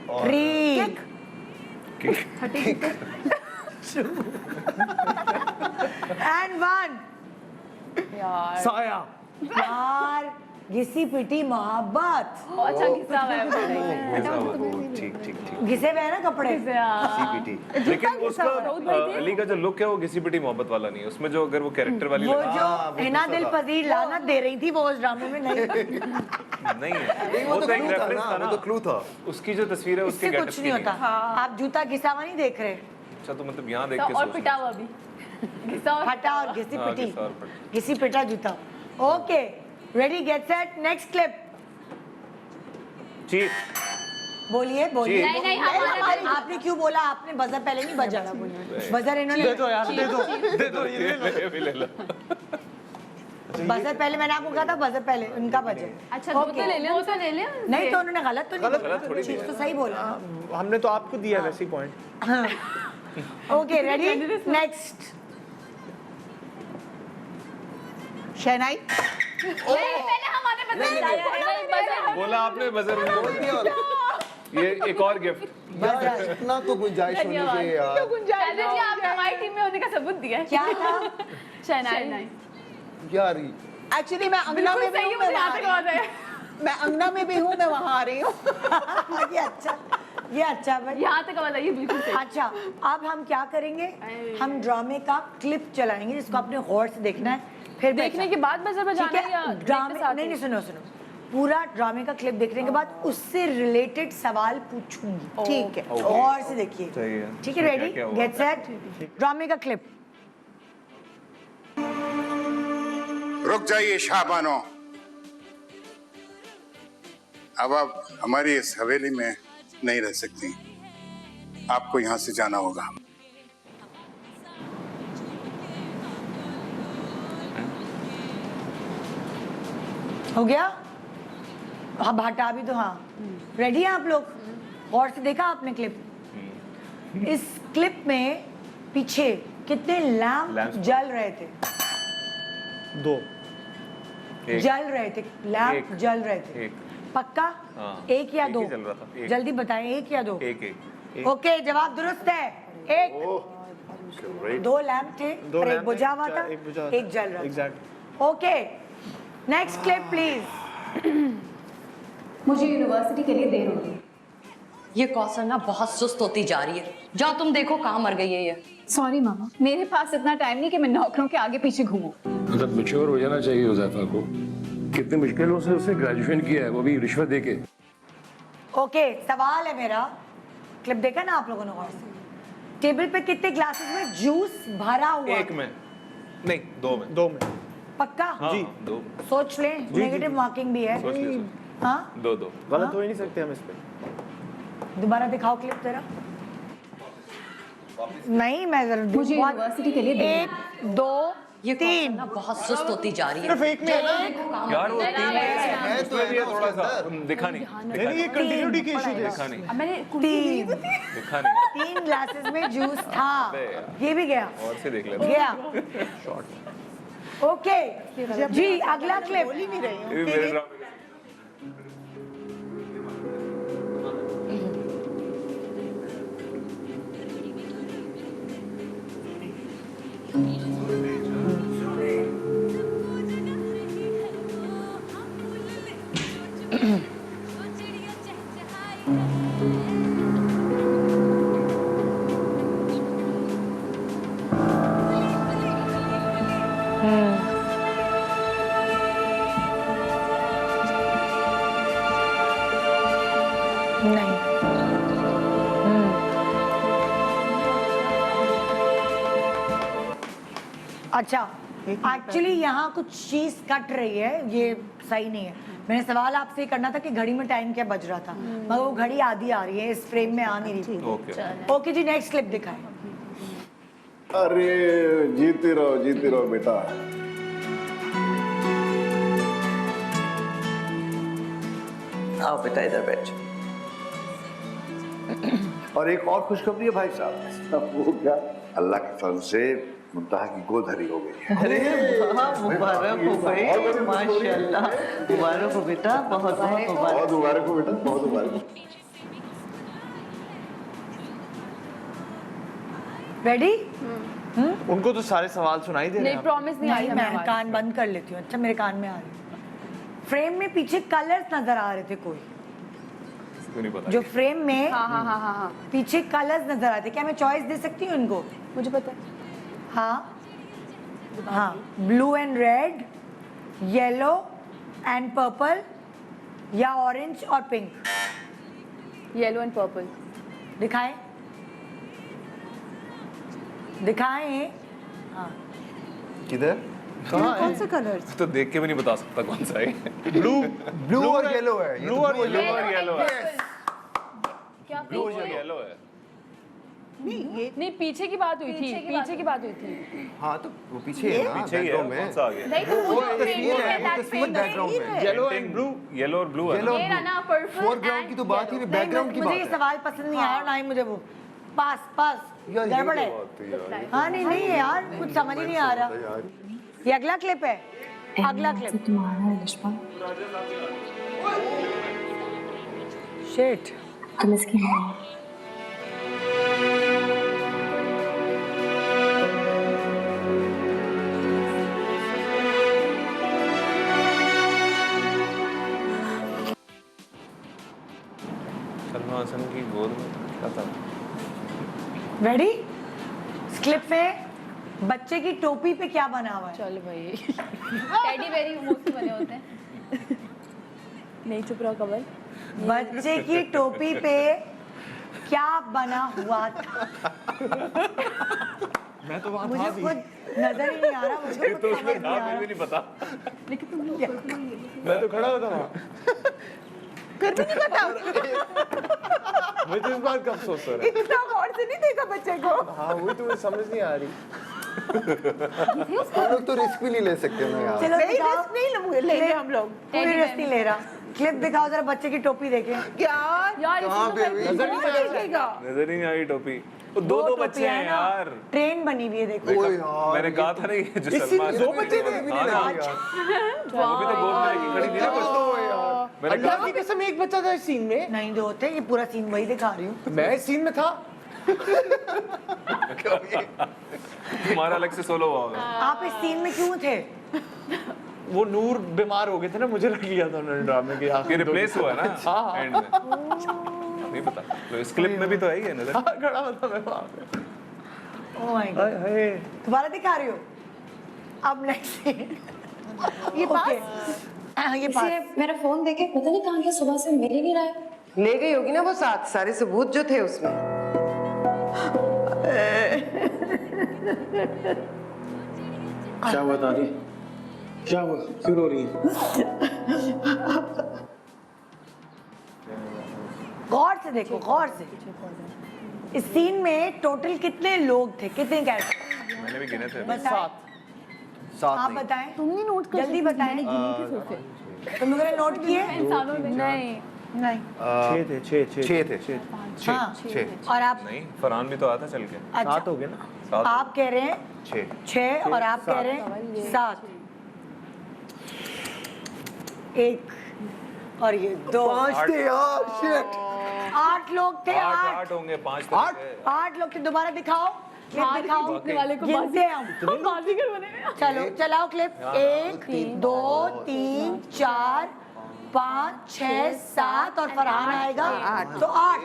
और 3 एंड 1 साया। यार घिसी पिटी मोहब्बत। अच्छा किस्सा है ठीक ठीक ठीक घिसे हुए हैं ना कपड़े। सीपीटी। लेकिन उसका अली का जो लुक है वो घिसी पिटी मोहब्बत वाला नहीं है, उसमें जो अगर वो कैरेक्टर वाली वो लगी- जो हिना दिल पजीर लानत दे रही थी वो उस ड्रामे में नहीं। नहीं है वो तो तो एक क्लू था रेफरेंस ना, था ना, वो तो क्लू था। उसकी जो तस्वीर है उसके इससे गेटअप कुछ की नहीं होता। आप जूता घिसा हुआ नहीं देख रहे। अच्छा तो मतलब यहाँ देख के और सोच पिटा हुआ भी किस्सा और फटा और घिसी हाँ, पिटी घिसा और पिटा। घिसी पिटा जूता। Okay ready get set next clip. Cheat बोलिए बोलिए। नहीं नहीं हमारे आपने क्यों बोला? आपने बजर पहले नहीं बजा। बजर इन्होंने दे दो यार, दे दो, दे दो ये ले लो। ले लो बजर पहले मैंने आपको कहा था बजर पहले उनका बजर। अच्छा दो तो ले लिया वो तो ले लिया नहीं तो उन्होंने गलत तो नहीं गलत बोला। थोड़ी चीज दिया। तो सही बोला। हमने तो आपको दिया वैसे ही पॉइंट। Okay ready next. शहनाई पहले हमारे बदल बोला आपने बजर ये एक और गिफ्ट यार इतना तो गुंजाइश होनी चाहिए यार। जी आपने हमारी टीम में होने का सबूत दिया है क्या था? शहनाई यार एक्चुअली मैं अंगना में बिल्कुल भी सही हूँ, है, मैं मुझे वहाँ यहाँ तक आ बात है रही- मैं अंगना में भी हूँ, मैं वहाँ आ रही हूँ। ये अच्छा भाई। यहाँ तक बताइए बिल्कुल सही अच्छा अब हम क्या करेंगे? हम ड्रामे का क्लिप चलाएंगे जिसको आपने गौर से देखना है। फिर देखने के बाद बजर ठीक बजाना है या है देखते ड्रामे साथ नहीं ही? नहीं सुनो सुनो पूरा ड्रामे का क्लिप देखने के बाद उससे रिलेटेड सवाल पूछूंगी। ठीक है। गौर से देखिए। सही है। ठीक है क्या रेडी क्या हुआ? गेट सेट ड्रामे का क्लिप। रुक जाइए शाहबानो, अब आप हमारी इस हवेली में नहीं रह सकती, आपको यहाँ से जाना होगा। हो गया? हाँ हटा भी तो। हाँ रेडी हैं आप लोग? गौर से देखा आपने क्लिप? इस क्लिप में पीछे कितने लैंप Lamps जल रहे थे? 2 एक। जल रहे थे लैंप एक। जल रहे थे। एक। पक्का? हाँ। एक या एक दो? ही जल रहा था, एक। जल्दी बताएं एक या दो? एक एक ओके जवाब दुरुस्त है। एक 2 लैंप थे और एक बुझा हुआ था, एक जल रहा था। Exact. Okay next clip please. मुझे यूनिवर्सिटी के लिए देर हो रही है। ये कौसर ना बहुत सुस्त होती जा रही है। जाओ तुम देखो कहाँ मर गई है ये। सॉरी मामा मेरे पास इतना टाइम नहीं कि मैं नौकरों के आगे पीछे घूमूं मतलब मैच्योर हो जाना चाहिए हुज़ैफा को। कितनी मुश्किलों से उसने ग्रेजुएशन किया है, वो भी रिश्वत देके। ओके सवाल है मेरा। क्लिप देखा ना आप लोगों ने गौर से? टेबल पे कितने ग्लासेस में जूस भरा हुआ? एक में नहीं 2 में 2 में। पक्का? हाँ, जी। 2 सोच लें नेगेटिव मार्किंग भी है। सोच ले हाँ 2 गलत हो ही नहीं सकते हम इस पे। दोबारा दिखाओ क्लिप तेरा। नहीं मैं जरा मुझे यूनिवर्सिटी के लिए देर है। 1 2 ये कौसर 3 ना बहुत सुस्त होती जा रही है। सिर्फ एक में है ना? यार वो 3 है तो उसमें भी है थोड़ा सा दिखा नहीं नहीं ये कंटिन्यूटी की इशू दिखा नहीं अब मैंने 3 दिखा नहीं 3 ग्लासेस में जूस था। अबे यार। ये भी गया और से देख लेते गया। ओके जी अगला क्लिप। बोल ही नहीं रही हूँ। ये भी मेरे ड्रामे नहीं अच्छा एक्चुअली यहाँ कुछ चीज कट रही है, ये सही नहीं है। मैंने सवाल आपसे करना था कि घड़ी में टाइम क्या बज रहा था, मगर वो घड़ी आधी आ रही है, इस फ्रेम में आ नहीं रही थी। ओके जी, नेक्स्ट क्लिप दिखाएं। अरे जीते रहो बेटा। आओ बेटा इधर बैठ। और एक और खुशखबरी है भाई साहब। वो क्या? अल्लाह के फजल से मुंतहा की गोद हरी हो गई है। अरे मुबारक हो भाई, माशाल्लाह। मुबारक हो बेटा, बहुत बहुत मुबारक। बहुत मुबारक हो बेटा, बहुत मुबारक। रेडी? उनको तो सारे सवाल सुनाई दे रहे नहीं हैं। प्रॉमिस नहीं आई नहीं, हमें मैं आवाज़। कान बंद कर लेती हूँ। अच्छा, मेरे कान में आ रही है। फ्रेम में पीछे कलर्स नजर आ रहे थे कोई, क्यों नहीं पता? जो फ्रेम में हाँ पीछे कलर्स नजर आते, क्या मैं चॉइस दे सकती हूँ इनको? मुझे पता है। हाँ, blue and red, yellow and purple, या ऑरेंज और पिंक? Yellow and purple. दिखाएं, दिखाएं। हाँ, किधर? कौन से कलर्स? तो देख के भी नहीं बता सकता कौन सा है। ब्लू और येलो है। ब्लू और येलो। क्या ब्लू और येलो है। नहीं, पीछे की बात हुई थी, पीछे की बात हुई थी। हाँ, तो वो पीछे है ना, पीछे ही है, बैकग्राउंड कौन में। सा आ गया? नहीं तो वो तस्वीर है, वो तस्वीर बैकग्राउंड में। Yellow and blue. येलो और ब्लू है येलो ना? और ये रहा ना पर्पल फोरग्राउंड की तो बात ही नहीं, नहीं, बैकग्राउंड की मुझे बात ये है। सवाल पसंद नहीं आया, ना ही मुझे वो पास यार, ये गड़बड़ तो है। बात है यार। हाँ, नहीं नहीं है यार, कुछ समझ ही नहीं आ रहा। ये अगला क्लिप है, अगला क्लिप। तुम्हारा है रिश्पा, शिट, तुम इसकी माँ हो। सलमान हसन की गोद में क्या था? रेडी? इस क्लिप में बच्चे की टोपी पे क्या बना हुआ है? चल भाई। टेडी बेरी मोस्टली बने होते हैं। नहीं चुप रहो कमल। बच्चे की टोपी पे क्या बना हुआ था? मैं तो वहाँ मुझे था भी। खुद नजर ही नहीं आ रहा, मुझे खुद समझ नहीं आ रहा। नहीं पता। मैं तो खड़ा होता वहाँ। फिर भी नहीं पता। मुझे इस बात का अफसोस हो रहा है। इतना गौर से नहीं देखा बच्चे को। हाँ, वही तो मुझे समझ नहीं आ रही। हम लोग तो रिस्क भी नहीं ले सकते ना यार। चलो नहीं, दिखाओ, रिस्क नहीं लेंगे हम लोग। कोई रिस्क नहीं ले रहा। क्लिप दिखाओ जरा, बच्चे की टोपी देखें। क्या? यार कहाँ पे हुई? नजर नहीं आ रहा। देखेगा? नजर ही नहीं आई टोपी। दो दो बच्चे टोपी है हैं ना, यार। ट्रेन बनी हुई है, देखो। ओए यार, मैंने कहा था ना ये जो इस सलमान दो बच्चे थे। हाँ ना, वो भी तो गोद में लेके खड़ी थी ना कुछ तो। मैंने अल्लाह की कसम एक बच्चा था इस सीन में। नहीं दो होते, ये पूरा सीन वही दिखा रही हूँ। मैं इस सीन में था। तुम्हारा अलग से सोलो हुआ होगा। आप इस सीन में क्यों थे? वो नूर बीमार हो गए थे ना, मुझे लग लिया था उन्होंने ड्रामे के ये आखिर रिप्लेस हुआ है ना हाँ। एंड में। नहीं पता, तो इस क्लिप में भी तो है ही है नजर। हाँ, खड़ा होता मैं वहाँ पे। ओह माय गॉड, दोबारा दिखा रही हो? अब नेक्स्ट ये पास, ये पास। इसे मेरा फोन देके पता नहीं कहाँ गया, सुबह से मिल ही नहीं रहा है। ले गई होगी ना वो साथ, सारे सबूत जो थे उसमें। क्या हुआ दादी? क्या हुआ? क्यों रो रही है? गौर से देखो, गौर से। इस सीन में टोटल कितने लोग थे, कितने कैरेक्टर? मैंने भी गिने थे। बताएं, साथ आप नहीं। बताएं, तुमने नोट कर जल्दी बताएं। तुम लोगों ने नोट किए? इंसानों में नहीं नहीं। छः थे, छः छः थे। हाँ, छः और आप? नहीं, फरहान भी तो आया था चल के। अच्छा, सात हो गए ना। सात। आप कह रहे हैं छः। 6 और आप कह रहे हैं 7। 1 और ये 2, 5 थे यार, शिट। 8 लोग थे। 8 8 होंगे, 5 तो थे। 8 लोग थे। दोबारा दिखाओ, क्लिप दिखाओ, जीतने वाले को गिनते हैं हम। बाजीगर बने हैं। चलो चलाओ क्लिप। 1 2 3 4 5 6 7 और फरहान आएगा तो 8।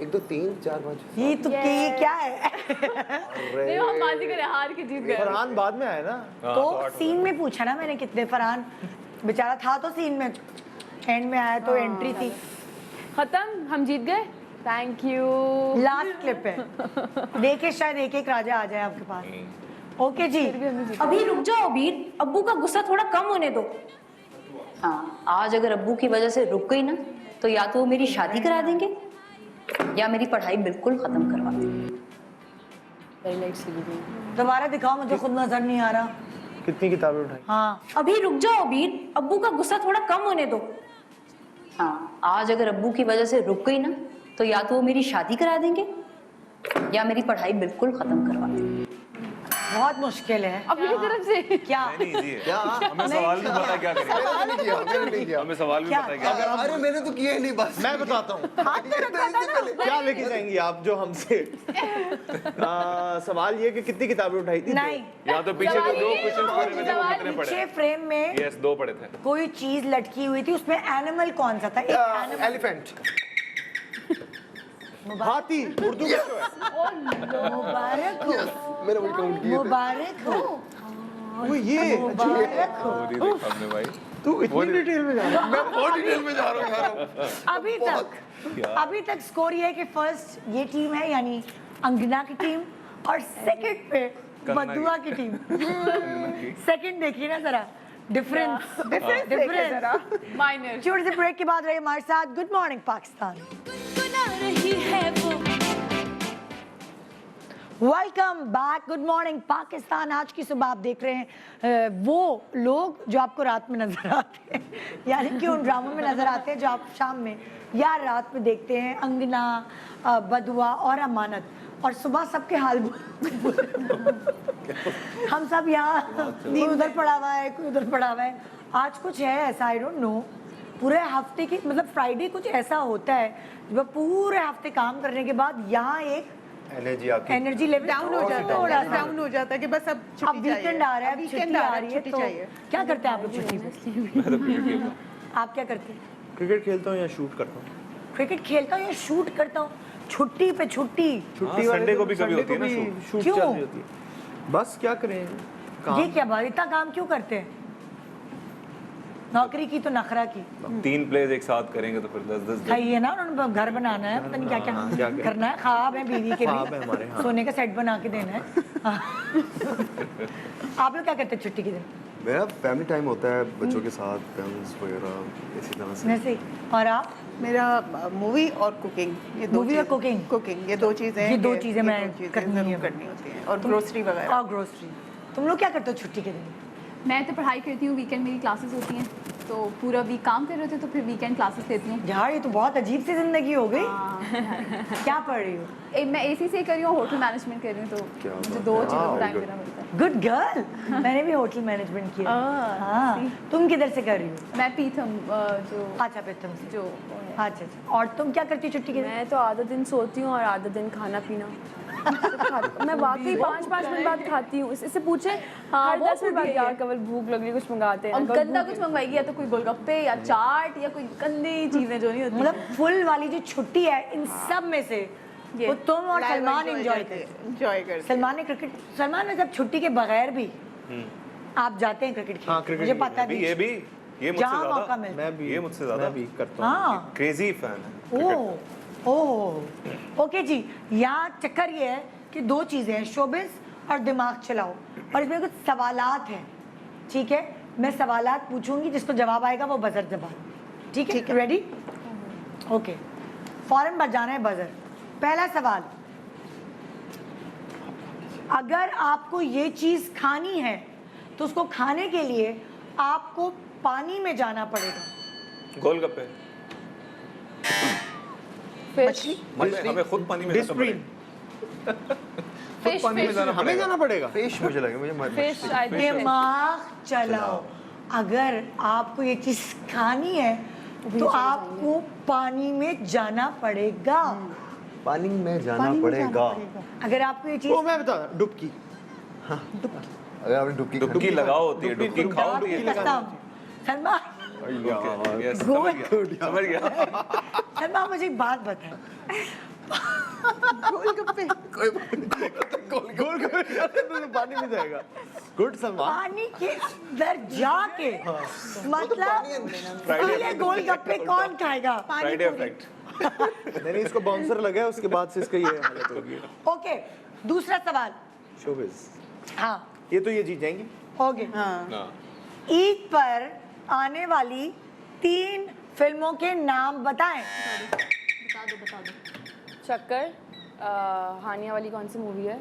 1 2 3 4 5। ये तो क्या है? नहीं, हम बाजीगर हैं, हार के जीत गए। फरहान बाद में आया ना। तो सीन में पूछा ना मैंने कितने। फरहान बेचारा था तो सीन में, एंड में आया तो एंट्री थी। खत्म, हम जीत गए। Thank you. लास्ट क्लिप है, देखिए शायद एक राजा आ जाए आपके पास। ओके जी, अभी रुक जाओ बीर, अब्बू का गुस्सा थोड़ा कम होने दो। हाँ, आज अगर अब्बू की वजह से रुक गई ना तो या तो वो मेरी शादी करा देंगे या मेरी पढ़ाई बिल्कुल खत्म करवा देंगे। दोबारा दिखाओ, मुझे खुद नजर नहीं आ रहा। कितनी किताबें उठाई? हाँ, अभी रुक जाओ बीर, अब्बू का गुस्सा थोड़ा कम होने दो। हाँ, आज अगर अब्बू की वजह से रुक गई ना तो या तो वो मेरी शादी करा देंगे या मेरी पढ़ाई बिल्कुल खत्म करवा देंगे। बहुत मुश्किल है। अपनी तरफ से क्या? नहीं इजी है। हमें सवाल नहीं पता क्या करें। हमें सवाल भी पता क्या। अरे मैंने तो किया ही नहीं, बस मैं बताता हूँ क्या लेके जाएंगी आप जो हमसे सवाल ये कि कितनी किताबें उठाई थी? नहीं, या तो पीछे को दो क्वेश्चन पढ़े थे वो कितने पीछे पढ़े? फ्रेम में यस, 2 पढ़े थे। कोई चीज लटकी हुई थी, उसमें एनिमल कौन सा था? एक एनिमल। एलिफेंट। हाथी उर्दू में तो है। मुबारक हो, मैंने वही काउंट किए थे। मुबारक हो, वो ये मुबारक हो। वो नहीं देखा हमने भाई। तू इतनी डिटेल में जा रहा है। मैं बहुत डिटेल में जा रहा हूँ यार। अभी तक स्कोर ये है कि फर्स्ट ये टीम है, यानी अंगना की टीम, और सेकंड पे बदुआ की टीम। सेकंड देखिए ना जरा, डिफरेंस डिफरेंस। माइनर। छोटे से ब्रेक के बाद रहे हमारे साथ good morning Pakistan. Welcome back, good morning Pakistan. आज की सुबह आप देख रहे हैं वो लोग जो आपको रात में नजर आते हैं, यानी कि उन ड्रामों में नजर आते हैं जो आप शाम में या रात में देखते हैं। अंगना, बदुआ और अमानत, और सुबह सबके हाल हम सब यहाँ, कोई उधर पड़ा हुआ है, कोई उधर पड़ा हुआ है। आज कुछ है ऐसा, आई डोंट नो, पूरे हफ्ते की मतलब फ्राइडे कुछ ऐसा होता है जब पूरे हफ्ते काम करने के बाद यहाँ एक एनर्जी लेवल डाउन हो जाता है, डाउन हो जाता है कि बस अब अब वीकेंड आ रहा है, छुट्टी आ रही है, तो क्या करते हैं आप लोग छुट्टी में? आप क्या करते हैं? क्रिकेट खेलता हूँ या शूट करता हूँ। क्रिकेट खेलता हूँ या शूट करता हूँ? छुट्टी पे छुट्टी। छुट्टी संडे को भी कभी होती है ना शूट क्यों? चल रही होती है। बस क्या करें, ये क्या बात, इतना काम क्यों करते हैं? नौकरी की तो नखरा की। 3 प्लेज एक साथ करेंगे तो फिर 10-10 खाइए ना, उन्होंने घर बनाना है, पता नहीं क्या क्या करना है। ख्वाब है बीवी के ख्वाब है हमारे, भी, हाँ। सोने का सेट बना के देना है। आप लोग क्या करते हैं छुट्टी के दिन? मेरा फैमिली टाइम होता है बच्चों के साथ, फिल्म्स वगैरह इसी तरह से। वैसे ही। और आप? मेरा मूवी और कुकिंग, ये दो मूवी और चीज़ें- कुकिंग? कुकिंग, ये 2 चीज़ें ये 2 चीजें मैं करनी करनी होती हैं, और ग्रोसरी वगैरह। और ग्रोसरी। तुम लोग क्या करते हो छुट्टी के दिन? मैं तो पढ़ाई करती हूँ, वीकेंड मेरी क्लासेस होती हैं, तो पूरा वीक काम कर रहे होते तो फिर वीकेंड क्लासेस लेती हूँ। यार ये तो बहुत अजीब सी जिंदगी हो गई। क्या पढ़ रही हो? मैं एसी से कर रही हूँ, होटल मैनेजमेंट कर रही हूँ, तो मुझे 2 चीज़ों को टाइम देना पड़ता है। Good girl. मैंने भी होटल मैनेजमेंट किया। हाँ, तुम किधर से कर रही हो? मैं पीथम जो अच्छा, पिथम से। जो अच्छा अच्छा। और तुम क्या करती हो छुट्टी के दिन? मैं तो आधा दिन सोती हूँ और आधा दिन खाना पीना। मैं वाकई 5-5 मिनट बाद खाती हूँ। इससे पूछे हर 10 मिनट बाद यार कवल भूख लग रही, कुछ मंगाते हैं। और गंदा कुछ मंगवाएगी, या तो कोई गोलगप्पे या चाट या कोई गंदी चीजें जो नहीं होती। मतलब फुल वाली जो छुट्टी है इन सब में से वो तुम और सलमान एंजॉय करते। सलमान ने क्रिकेट, सलमान ने जब छुट्टी के बगैर भी आप जाते हैं क्रिकेट हाँ, खेलने? क्रिकेट मुझे पता भी, नहीं। ये मुझसे जहाँ मौका ज्यादा, मिलता। मैं भी, ये मुझसे ज्यादा मैं भी करता हूँ। हाँ। क्रेजी फैन है क्रिकेट का। ओह ओके जी। यहाँ चक्कर ये है कि 2 चीजें हैं, शोबिस और दिमाग चलाओ, और इसमें कुछ सवालात हैं, ठीक है? मैं सवालात पूछूंगी, जिसको जवाब आएगा वो बजर जवाब, ठीक है? रेडी? ओके, फौरन बजाना है बजर। पहला सवाल, अगर आपको ये चीज खानी है तो उसको खाने के लिए आपको पानी में जाना पड़ेगा। गोलगप्पे। फिश। हमें खुद पानी में जाना पड़ेगा। फिश, पानी में जाना हमें जाना पड़ेगा। फिश मुझे लगा, मुझे फिश दिमाग चलाओ। अगर आपको ये चीज खानी है तो आपको पानी में जाना पड़ेगा। पानी में जाना पड़ेगा। अगर आपको ये चीज, वो मैं बता, डुबकी। अगर आपने डुबकी लगाओ होती है, डुबकी खाओ भी है। सलमान, यस, समझ गया। सलमान मुझे एक बात बता, गोलगप्पे गोलगप्पे पानी में जाएगा। गुड सलमान। पानी के अंदर जाके मतलब पहले गोलगप्पे कौन खाएगा? Friday effect. नहीं, इसको बाउंसर लगा है, उसके बाद से इसका ये हालत होगी। ओके, दूसरा सवाल, शोबिस। हाँ ये तो ये जीत जाएंगी। ओके हाँ। ईद पर आने वाली 3 फिल्मों के नाम बताएं। बता दो चक्कर, हानिया वाली कौन सी मूवी है?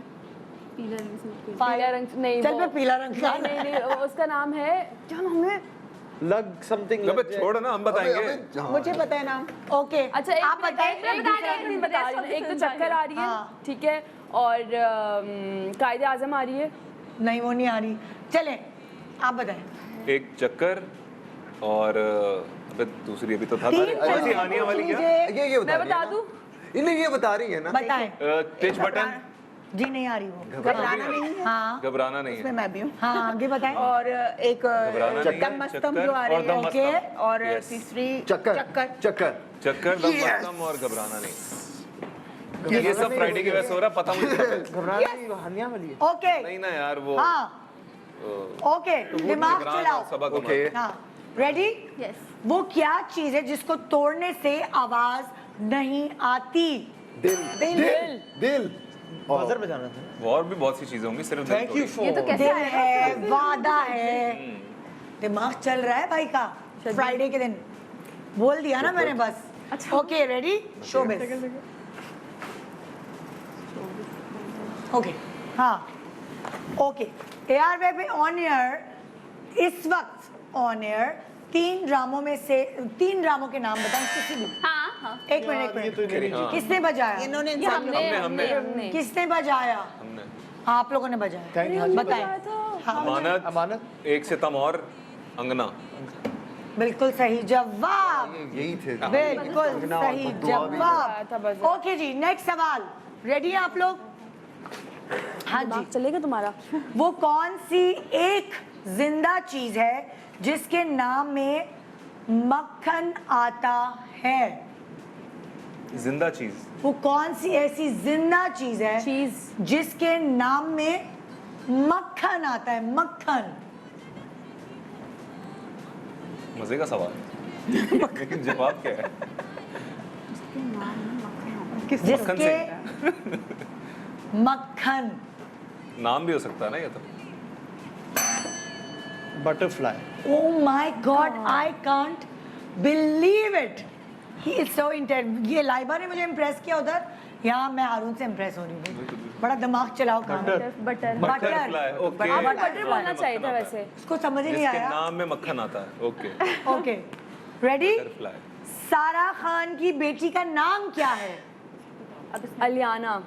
पीला रंग से पीला रंग नहीं, चल वो- मैं पीला रंग का नहीं नहीं नहीं, उसका नाम है, क्या नाम है? लग समथिंग अबे छोड़ ना, हम बताएंगे। मुझे पता है नाम। ओके अच्छा एक आप बताएं। एक बता रही हूँ। एक तो चक्कर आ रही है, हाँ। ठीक है, और कायदे आजम आ रही है। नहीं वो नहीं आ रही, चलें आप बताएं। एक चक्कर और अबे दूसरी अभी तो था। तीन कौन सी हानिया वाली क्या? ये मैं बता दूँ? इन्हें ये बता रही है ना। बताएं। Teach button. जी नहीं आ रही वो। घबराना नहीं है। हाँ घबराना नहीं उसमें है। मैं भी हूँ। हाँ आगे बताएं। और एक घबराना नहीं है, दम मस्तम चक्कर जो आ रही और है। Them okay मस्तम। और Yes. तीसरी चक्कर चक्कर। चक्कर चक्कर, दम मस्तम और घबराना नहीं। ये सब फ्राइडे की वजह से हो रहा, पता मुझे। घबराना हानिया वाली है। ओके नहीं ना यार वो। हाँ ओके दिमाग घबराना चलाओ। सबक ओके हाँ रेडी। यस वो क्या चीज है जिसको तोड़ने से आवाज नहीं आती? दिल दिल दिल बजर बजाना था। और भी बहुत सी चीजें होंगी, सिर्फ दिल थैंक यू थोड़ी। ये तो फॉर कैसे दिल आएगा? है, वादा है, दिमाग चल रहा है भाई का फ्राइडे के दिन। बोल दिया ना मैंने बस। अच्छा। Okay ready showbiz. ओके हाँ ओके एआर वेब पे ऑन एयर इस वक्त ऑन एयर 3 ड्रामों में से 3 ड्रामों के नाम बताएं किसी भी। हाँ हाँ एक मिनट हाँ। किसने बजाया? इन्होंने ये हमने किसने बजाया? हमने आप लोगों ने बजाया। बताएं। हाँ अमानत, अमानत, एक सितम और अंगना। बिल्कुल सही जवाब। यही थे। बिल्कुल सही जवाब। ओके जी नेक्स्ट सवाल रेडी हैं आप लोग? हाँ जी चलेगा तुम्हारा? वो कौन सी एक जिंदा चीज है जिसके नाम में मक्खन आता है? जिंदा चीज। वो कौन सी ऐसी जिंदा चीज है चीज जिसके नाम में मक्खन आता है? मक्खन। मजे का सवाल लेकिन जवाब क्या है? जिसके मक्खन। नाम भी हो सकता है ना ये तो। Butterfly. Oh my God, I can't believe it. He is so intense. ये लाइबा ने मुझे इम्प्रेस किया उधर, यहाँ मैं हारून से इम्प्रेस हो रही हूँ। बड़ा दिमाग चलाओ काम। Butter butterfly, okay. हाँ, बटर बोलना चाहिए था वैसे। उसको समझ ही नहीं जिसके आया। नाम में मक्खन आता है। Okay okay ready. बटरफ्लाई। सारा खान की बेटी का नाम क्या है? अलियाना।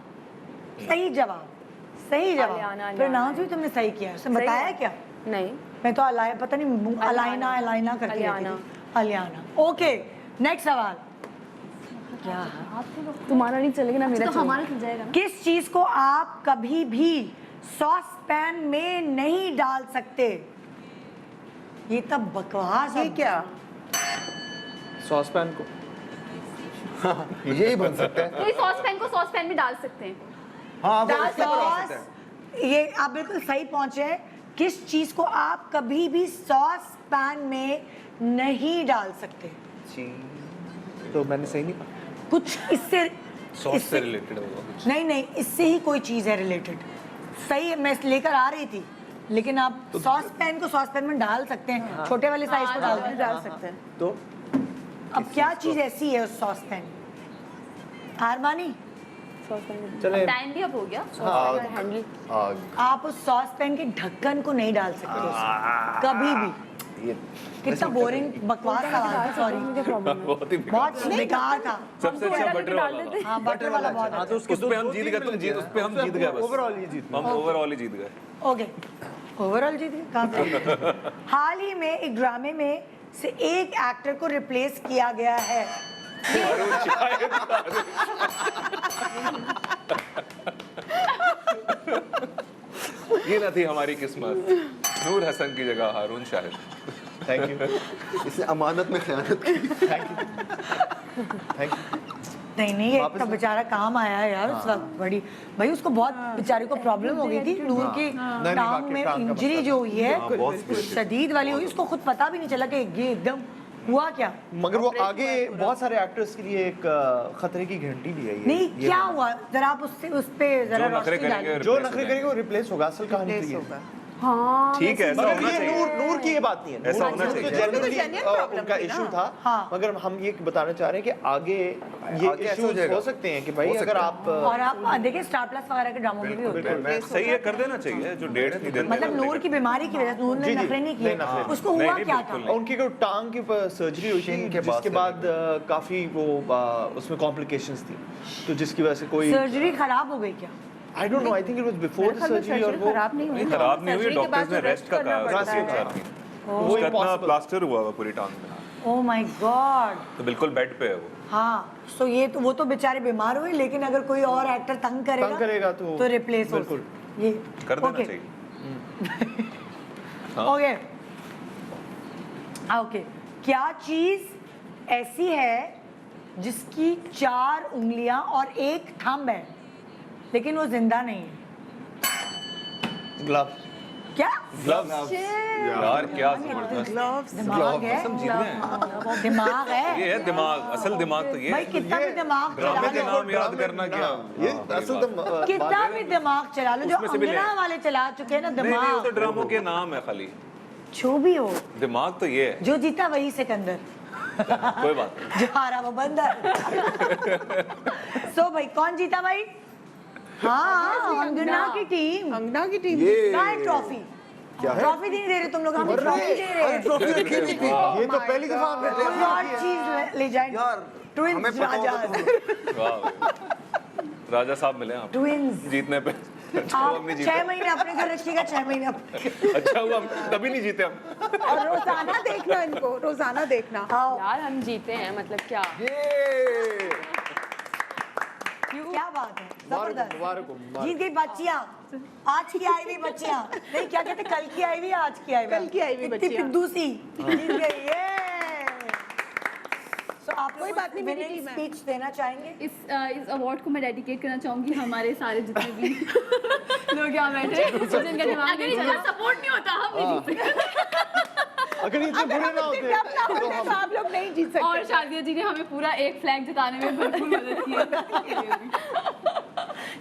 सही जवाब। सही जवाब। अलियाना, प्रोनाउंस भी तुमने सही किया। उसने सही बताया है। क्या? नहीं मैं तो अलाय पता नहीं अलाइना अलाइना करती रहती अलियाना। थी। अलियाना। ओके नेक्स्ट सवाल। क्या तुम्हारा नहीं चलेगा ना मेरा तो हमारा चल जाएगा ना। किस चीज को आप कभी भी सॉस पैन में नहीं डाल सकते? ये तब बकवास ये है। क्या? सॉस पैन को यही बन सकता है। तो ये सॉस पैन को सॉस पैन में डाल सकते हैं। हाँ वो दाल उसके ऊपर आ सकता है। सॉस। ये आप बिल्कुल सही पहुंचे हैं। किस चीज को आप कभी भी सॉस पैन में नहीं डाल सकते? तो मैंने सही नहीं कहा। कुछ इससे सॉस से रिलेटेड होगा कुछ। नहीं नहीं इससे ही कोई चीज है रिलेटेड। सही है मैं लेकर आ रही थी लेकिन आप सॉस पैन को सॉस पैन में डाल सकते हैं। छोटे वाले साइज को डाल सकते हैं। तो अब क्या चीज ऐसी है उस सॉस पैन? आरमानी चले टाइम भी अब हो गया। हैंडल। आग। आप उस सॉस पैन के ढक्कन को नहीं डाल सकते उसमें, कभी भी। ये कितना बोरिंग बकवास सवाल। सॉरी बहुत ही बहुत बेकार था। सबसे अच्छा बटर वाला था। हाँ बटर वाला बहुत हाँ तो उसके उस पे हम जीत गए, तुम जीत, उस पे हम जीत गए बस। ओवरऑल ये जीत हम ओवरऑल ही जीत गए। ओके ओवरऑल जीत गए कहाँ पे? हाल ही में एक ड्रामे में से एक एक्टर को रिप्लेस किया गया है। ये ना थी हमारी किस्मत। नूर हसन की जगह हारून शाहिद। Thank you. इसने अमानत में खयानत की। Thank you. नहीं ये तो बेचारा काम आया है यार उस वक्त। बड़ी भाई उसको बहुत बेचारे को प्रॉब्लम हो गई थी। नूर की टांग में इंजरी जो हुई है शदीद वाली हुई। उसको खुद पता भी नहीं चला कि ये एकदम हुआ क्या? मगर वो आगे बहुत सारे एक्टर्स के लिए एक खतरे की घंटी भी है ये। नहीं क्या हुआ, जरा आप उससे उस पे जरा रोशनी डालिए। जो नखरे करेंगे वो रिप्लेस होगा, असल कहानी तो ये है। हाँ ठीक है, ऐसा होना चाहिए। नूर की ये बात नहीं है, ऐसा होना चाहिए। जनरली उनका इशू था, मगर हम ये बताना चाह रहे हैं कि आगे ये इश्यूज हो सकते हैं कि भाई अगर आप और आप देखिए स्टार प्लस वगैरह के ड्रामों में भी होते हैं। सही है, कर देना चाहिए जो डेट नहीं देते। मतलब नूर की बीमारी की वजह से नूर ने नखरे नहीं किए, उसको हुआ क्या था? उनकी कोई टांग के ऊपर सर्जरी हुई थी जिसके बाद काफी वो उसमें कॉम्प्लिकेशंस थी, तो जिसकी वजह से कोई सर्जरी खराब हो गई क्या? I don't know, I think it was before the surgery और वो खराब नहीं हुई, खराब नहीं हुई, डॉक्टर्स ने रेस्ट का कहा। वो इतना प्लास्टर हुआ पूरी टांग में, ओह माय गॉड। तो बिल्कुल बेड पे है वो। हाँ, सो ये तो वो तो बेचारे बीमार हुए, लेकिन अगर कोई और एक्टर तंग करेगा तो रिप्लेस हो बिल्कुल ये कर देना चाहिए। ओके ओके, क्या चीज ऐसी है जिसकी 4 उंगलियां और 1 थंब है लेकिन वो जिंदा नहीं है? ग्लव्स। क्या? ग्लव्स यार, क्या जबरदस्त दिमाग है, दिमाग है, ये है दिमाग, असल दिमाग तो ये भाई कितना भी दिमाग चला ड्रामे के लो, नाम याद करना क्या ये असल कितना भी दिमाग चला लो, जो उसमें से भी ले। अंगना वाले चला चुके हैं ना नहीं, वो तो दिमाग, ड्रामों के नाम है खाली, जो भी हो, दिमाग तो ये है। जो जीता वही सिकंदर, कोई बात नहीं। जो हारा वो बंदर। सो भाई कौन जीता भाई? हाँ, अंगना की टीम, अंगना की टीम। कहाँ है ट्रॉफी? ट्रॉफी नहीं दे रहे तुम लोग, हम ट्रॉफी दे रहे हैं। ट्रॉफी रखी हुई थी, ये तो पहली दफा हमने कोई और चीज ले जाए। ट्विंस राजा, वाह, राजा साहब मिले आप ट्विंस जीतने पे। आप 6 महीने अपने घर रखिएगा, 6 महीने अपने। अच्छा हुआ तभी नहीं जीते हम। और रोजाना देखना इनको, रोजाना देखना। यार हम जीते हैं, मतलब क्या क्या बात है, जबरदस्त। मुबारक हो, जीत गई बच्चियां, आज की आई हुई बच्चियां, नहीं क्या कहते, कल की आई हुई, आज की आई हुई, कल की आई हुई इतनी बच्चियां। पिद्दू सी जीत गई ये। सो आप कोई बात नहीं, मेरी टीम है। स्पीच देना चाहेंगे? इस अवार्ड को मैं डेडिकेट करना चाहूंगी हमारे सारे जितने भी लोग यहाँ बैठे हैं, जिनका दिमाग अगर इनका सपोर्ट नहीं होता हम नहीं जीत सकते। अगर इतने बुरे ना होते तो आप लोग नहीं जीत सकते। और शादिया जी ने हमें पूरा एक फ्लैग जिताने में भरपूर मदद की है।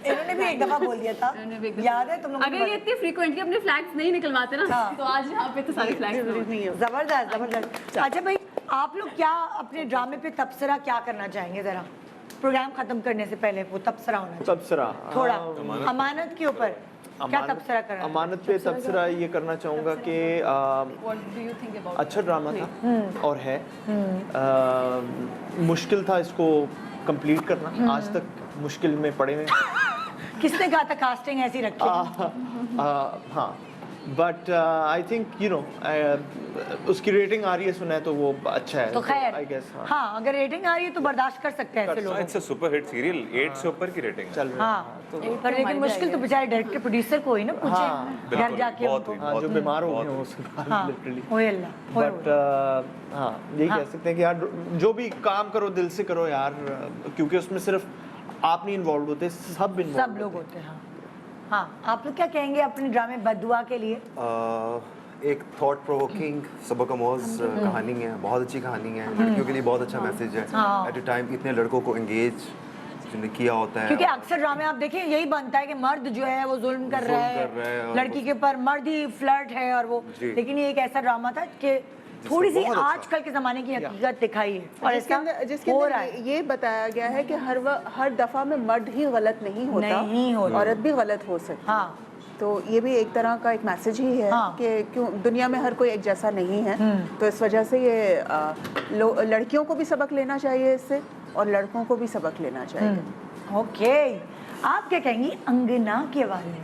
इन्होंने भी एक दफा बोल दिया था, याद है तुम लोग? अगर ये इतनी फ्रीक्वेंटली अपने फ्लैग्स नहीं निकलवाते ना, तो आज यहाँ पे तो सारे फ्लैग्स नहीं है। जबरदस्त जबरदस्त। अच्छा भाई, आप लोग क्या अपने ड्रामे पे तबसरा क्या करना चाहेंगे? जरा प्रोग्राम खत्म करने से पहले वो तबसरा होना चाहिए। तबसरा थोड़ा अमानत के ऊपर क्या तबसरा करना? अमानत पे तबसरा ये करना चाहूँगा कि What do you think about अच्छा ड्रामा था और है, मुश्किल था इसको कंप्लीट करना, आज तक मुश्किल में पड़े हुए। किसने कहा था कास्टिंग ऐसी रखी? हाँ, but I think you know उसकी रेटिंग आ रही है, सुना है तो वो अच्छा है, तो खैर आई गेस। हाँ, अगर रेटिंग आ रही है तो बर्दाश्त कर सकते हैं ऐसे लोग। It's a super hit serial, 8 से ऊपर की रेटिंग है। चल रहा है। हाँ, पर लेकिन मुश्किल तो बेचारे डायरेक्टर प्रोड्यूसर को ही ना पूछे घर जाके बहुत उनको। हाँ, जो बीमार हो गए हैं उसके बाद हाँ, लिटरली। ओए अल्लाह, ओए बट हाँ, यही कह सकते हैं कि यार जो भी काम करो दिल से करो यार, क्योंकि उसमें सिर्फ आप नहीं इन्वॉल्व होते, सब इन्वॉल्व सब लोग होते हैं। हाँ हाँ, आप लोग क्या कहेंगे अपने ड्रामे बदुआ के लिए? एक थॉट प्रोवोकिंग सबक आमोज कहानी है, बहुत अच्छी कहानी है, लड़कियों के लिए बहुत अच्छा मैसेज है। एट अ टाइम इतने लड़कों को एंगेज जिन्हें किया होता है, क्योंकि अक्सर ड्रामे आप देखें यही बनता है कि मर्द जो है वो जुल्म कर रहा है लड़की के ऊपर, मर्द ही फ्लर्ट है और वो, लेकिन ये एक ऐसा ड्रामा था कि थोड़ी सी आजकल के जमाने की हकीकत दिखाई है और जिसके अंदर ये बताया गया है कि हर दफा में मर्द ही गलत नहीं होता, औरत भी गलत हो सकती है। हाँ, तो ये भी एक तरह का एक मैसेज ही है कि क्यों दुनिया में हर कोई एक जैसा नहीं है। तो इस वजह से ये लड़कियों को भी सबक लेना चाहिए इससे, और लड़कों को भी सबक लेना चाहिए। ओके, आप क्या कहेंगी अंगना के बारे में?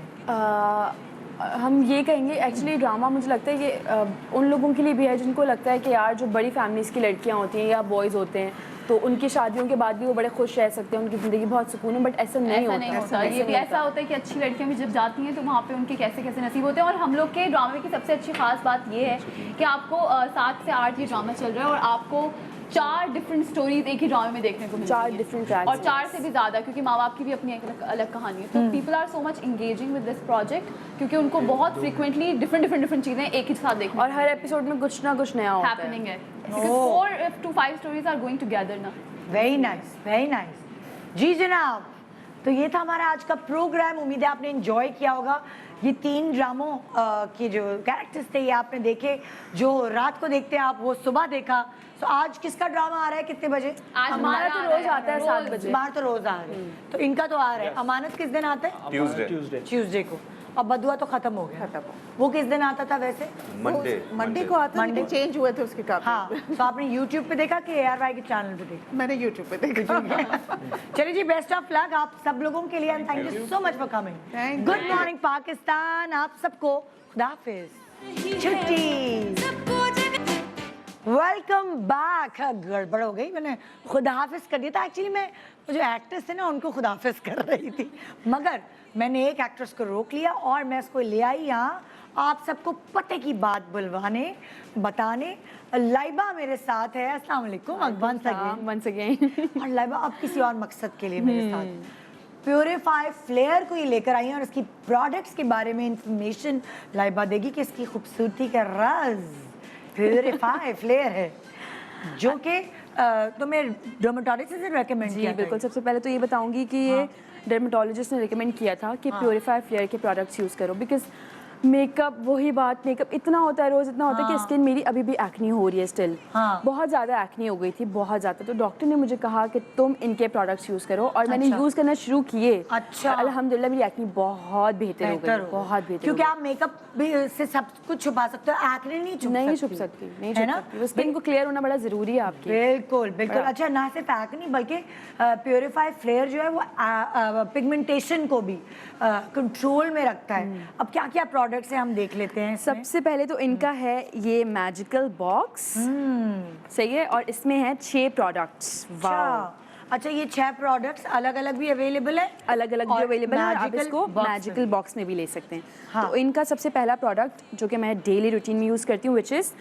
हम ये कहेंगे एक्चुअली ड्रामा मुझे लगता है ये उन लोगों के लिए भी है जिनको लगता है कि यार जो बड़ी फैमिलीज़ की लड़कियां होती हैं या बॉयज़ होते हैं तो उनकी शादियों के बाद भी वो बड़े खुश रह सकते हैं, उनकी ज़िंदगी बहुत सुकून है, बट ऐसा नहीं होता। ये भी ऐसा होता है कि अच्छी लड़कियां भी जब जाती हैं तो वहाँ पे उनके कैसे कैसे नसीब होते हैं। और हम लोग के ड्रामे की सबसे अच्छी खास बात ये है कि आपको 7 से 8 ये ड्रामा चल रहा है और आपको 4 डिफरेंट स्टोरीज एक ही ड्रामे में देखने को मिलती 4 हैं। different tracks, और 4 से भी ज़्यादा, क्योंकि माँ बाप की भी अपनी एक अलग कहानी है। तो people are so much engaging with this project, क्योंकि उनको बहुत फ्रिक्वेंटली डिफरेंट चीज़ें एक ही साथ देखने और हर एपिसोड में कुछ ना कुछ नया होता है। हैपनिंग है। 4 to 5 stories are going together ना। Very nice, very nice. जी जनाब, तो ये था हमारा आज का प्रोग्राम। उम्मीद है आपने एंजॉय किया होगा। ये 3 ड्रामों के जो कैरेक्टर्स थे ये आपने देखे। जो रात को देखते हैं आप वो सुबह देखा। तो आज किसका ड्रामा आ रहा है, कितने बजे? आज हमारा तो रोज आता है 7 बजे। बाहर तो रोज आ रहा है, तो इनका तो आ रहा है। अमानत किस दिन आता है? ट्यूसडे को। और बदुआ तो खत्म हो गया। वो किस दिन आता था वैसे? मंडे को आता है, चेंज हुए थे उसके काफी। हाँ, तो आपने यूट्यूब पे देखा कि ARY के चैनल पे देखा? मैंने यूट्यूब पे देखा। चलिए जी, बेस्ट ऑफ लक आप सब लोगों के लिए and thank you so much for coming. Good morning Pakistan, आप सबको खुदा हाफिज, छुट्टी। Welcome back. गड़बड़ हो गई, मैंने खुदा हाफिज कर दिया था। एक्चुअली मैं वो जो एक्ट्रेस थे ना उनको खुदा हाफिज कर रही थी, मगर मैंने एक एक्ट्रेस को रोक लिया और मैं उसको ले आई यहाँ आप सबको पते की बात बुलवाने, बताने। लाइबा मेरे साथ है। अस्सलाम वालेकुम वंस अगेन। और लाइबा अब किसी और मकसद के लिए मेरे साथ प्योरीफाई फ्लेयर को ही लेकर आई हैं और इसकी प्रोडक्ट्स के बारे में इंफॉर्मेशन लाइबा देगी कि इसकी खूबसूरती का राज प्योरीफाई फ्लेयर है, जो कि तुम्हें डर्मेटोलॉजिस्ट से रेकमेंड किया। जी बिल्कुल। सबसे पहले तो ये बताऊंगी कि ये डर्मेटोलॉजिस्ट ने रिकमेंड किया था कि प्योरीफाई फ्लेयर के प्रोडक्ट्स यूज़ करो, बिकॉज मेकअप, वही बात, मेकअप इतना होता है रोज, इतना होता है कि स्किन मेरी अभी भी एक्नी हो रही है स्टिल। बहुत ज़्यादा एक्नी हो गई थी, बहुत ज़्यादा। तो डॉक्टर ने मुझे कहा कि तुम इनके प्रोडक्ट्स यूज़ करो और मैंने यूज़ करना शुरू किए। अच्छा। अल्हम्दुलिल्लाह मेरी एक्नी बहुत बेहतर हो गई, बहुत बेहतर। क्योंकि आप मेकअप भी से सब कुछ छुपा सकते हो, एक्ने नहीं छुप सकती, नहीं छुप सकती। स्किन को क्लियर होना बड़ा ज़रूरी है आपकी। बिल्कुल बिल्कुल। अच्छा, ना सिर्फ एक्ने बल्कि प्योरीफाई फ्लेयर जो है वो पिगमेंटेशन को भी कंट्रोल में रखता है। अब क्या क्या प्रोडक्ट्स हैं हम देख लेते हैं। सबसे पहले तो इनका है ये मैजिकल बॉक्स, सही है, और इसमें है 6 प्रोडक्ट्स। अच्छा, ये 6 प्रोडक्ट्स अलग अलग भी अवेलेबल है? अलग अलग भी अवेलेबल है। आप इसको मैजिकल बॉक्स में भी ले सकते हैं। तो इनका सबसे पहला प्रोडक्ट जो कि मैं डेली रूटीन में यूज़ करती हूँ, विच इज़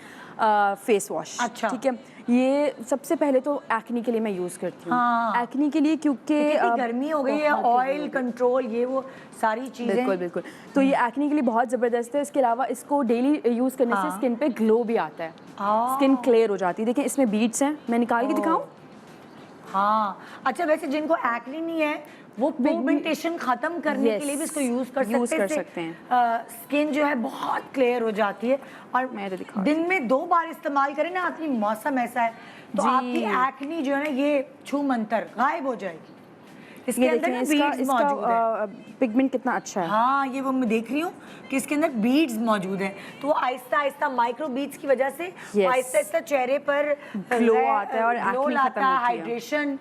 फेस वॉश। अच्छा, ठीक है। ये सबसे पहले तो एक्नी के लिए मैं यूज़ करती हूँ। एक्नी के लिए क्योंकि गर्मी हो गई है, ऑयल कंट्रोल, ये वो सारी चीजें। बिल्कुल बिल्कुल। तो ये एक्नी के लिए बहुत ज़बरदस्त है। इसके अलावा इसको डेली यूज़ करने से स्किन पे ग्लो भी आता है, स्किन क्लियर हो जाती है। देखिए इसमें बीड्स हैं, मैं निकाल के दिखाऊं? हाँ। अच्छा, वैसे जिनको एक्ने नहीं है वो पिगमेंटेशन खत्म करने के लिए भी इसको यूज कर सकते हैं। स्किन जो है बहुत क्लियर हो जाती है। और मैं तो दिखा दिन में 2 बार इस्तेमाल करें ना, अपनी मौसम ऐसा है तो आपकी एक्ने जो है ना ये छू मंतर गायब हो जाएगी। इसके अंदर ना बीड्स मौजूद है। पिगमेंट कितना अच्छा है। हाँ, ये वो मैं देख रही हूँ कि इसके अंदर बीड्स मौजूद हैं, तो वो आहिस्ता आहिस्ता माइक्रो बीड्स की वजह से आहिस्ता आहिस्ता चेहरे पर ग्लो आता है और ग्लो लाता है। हाइड्रेशन,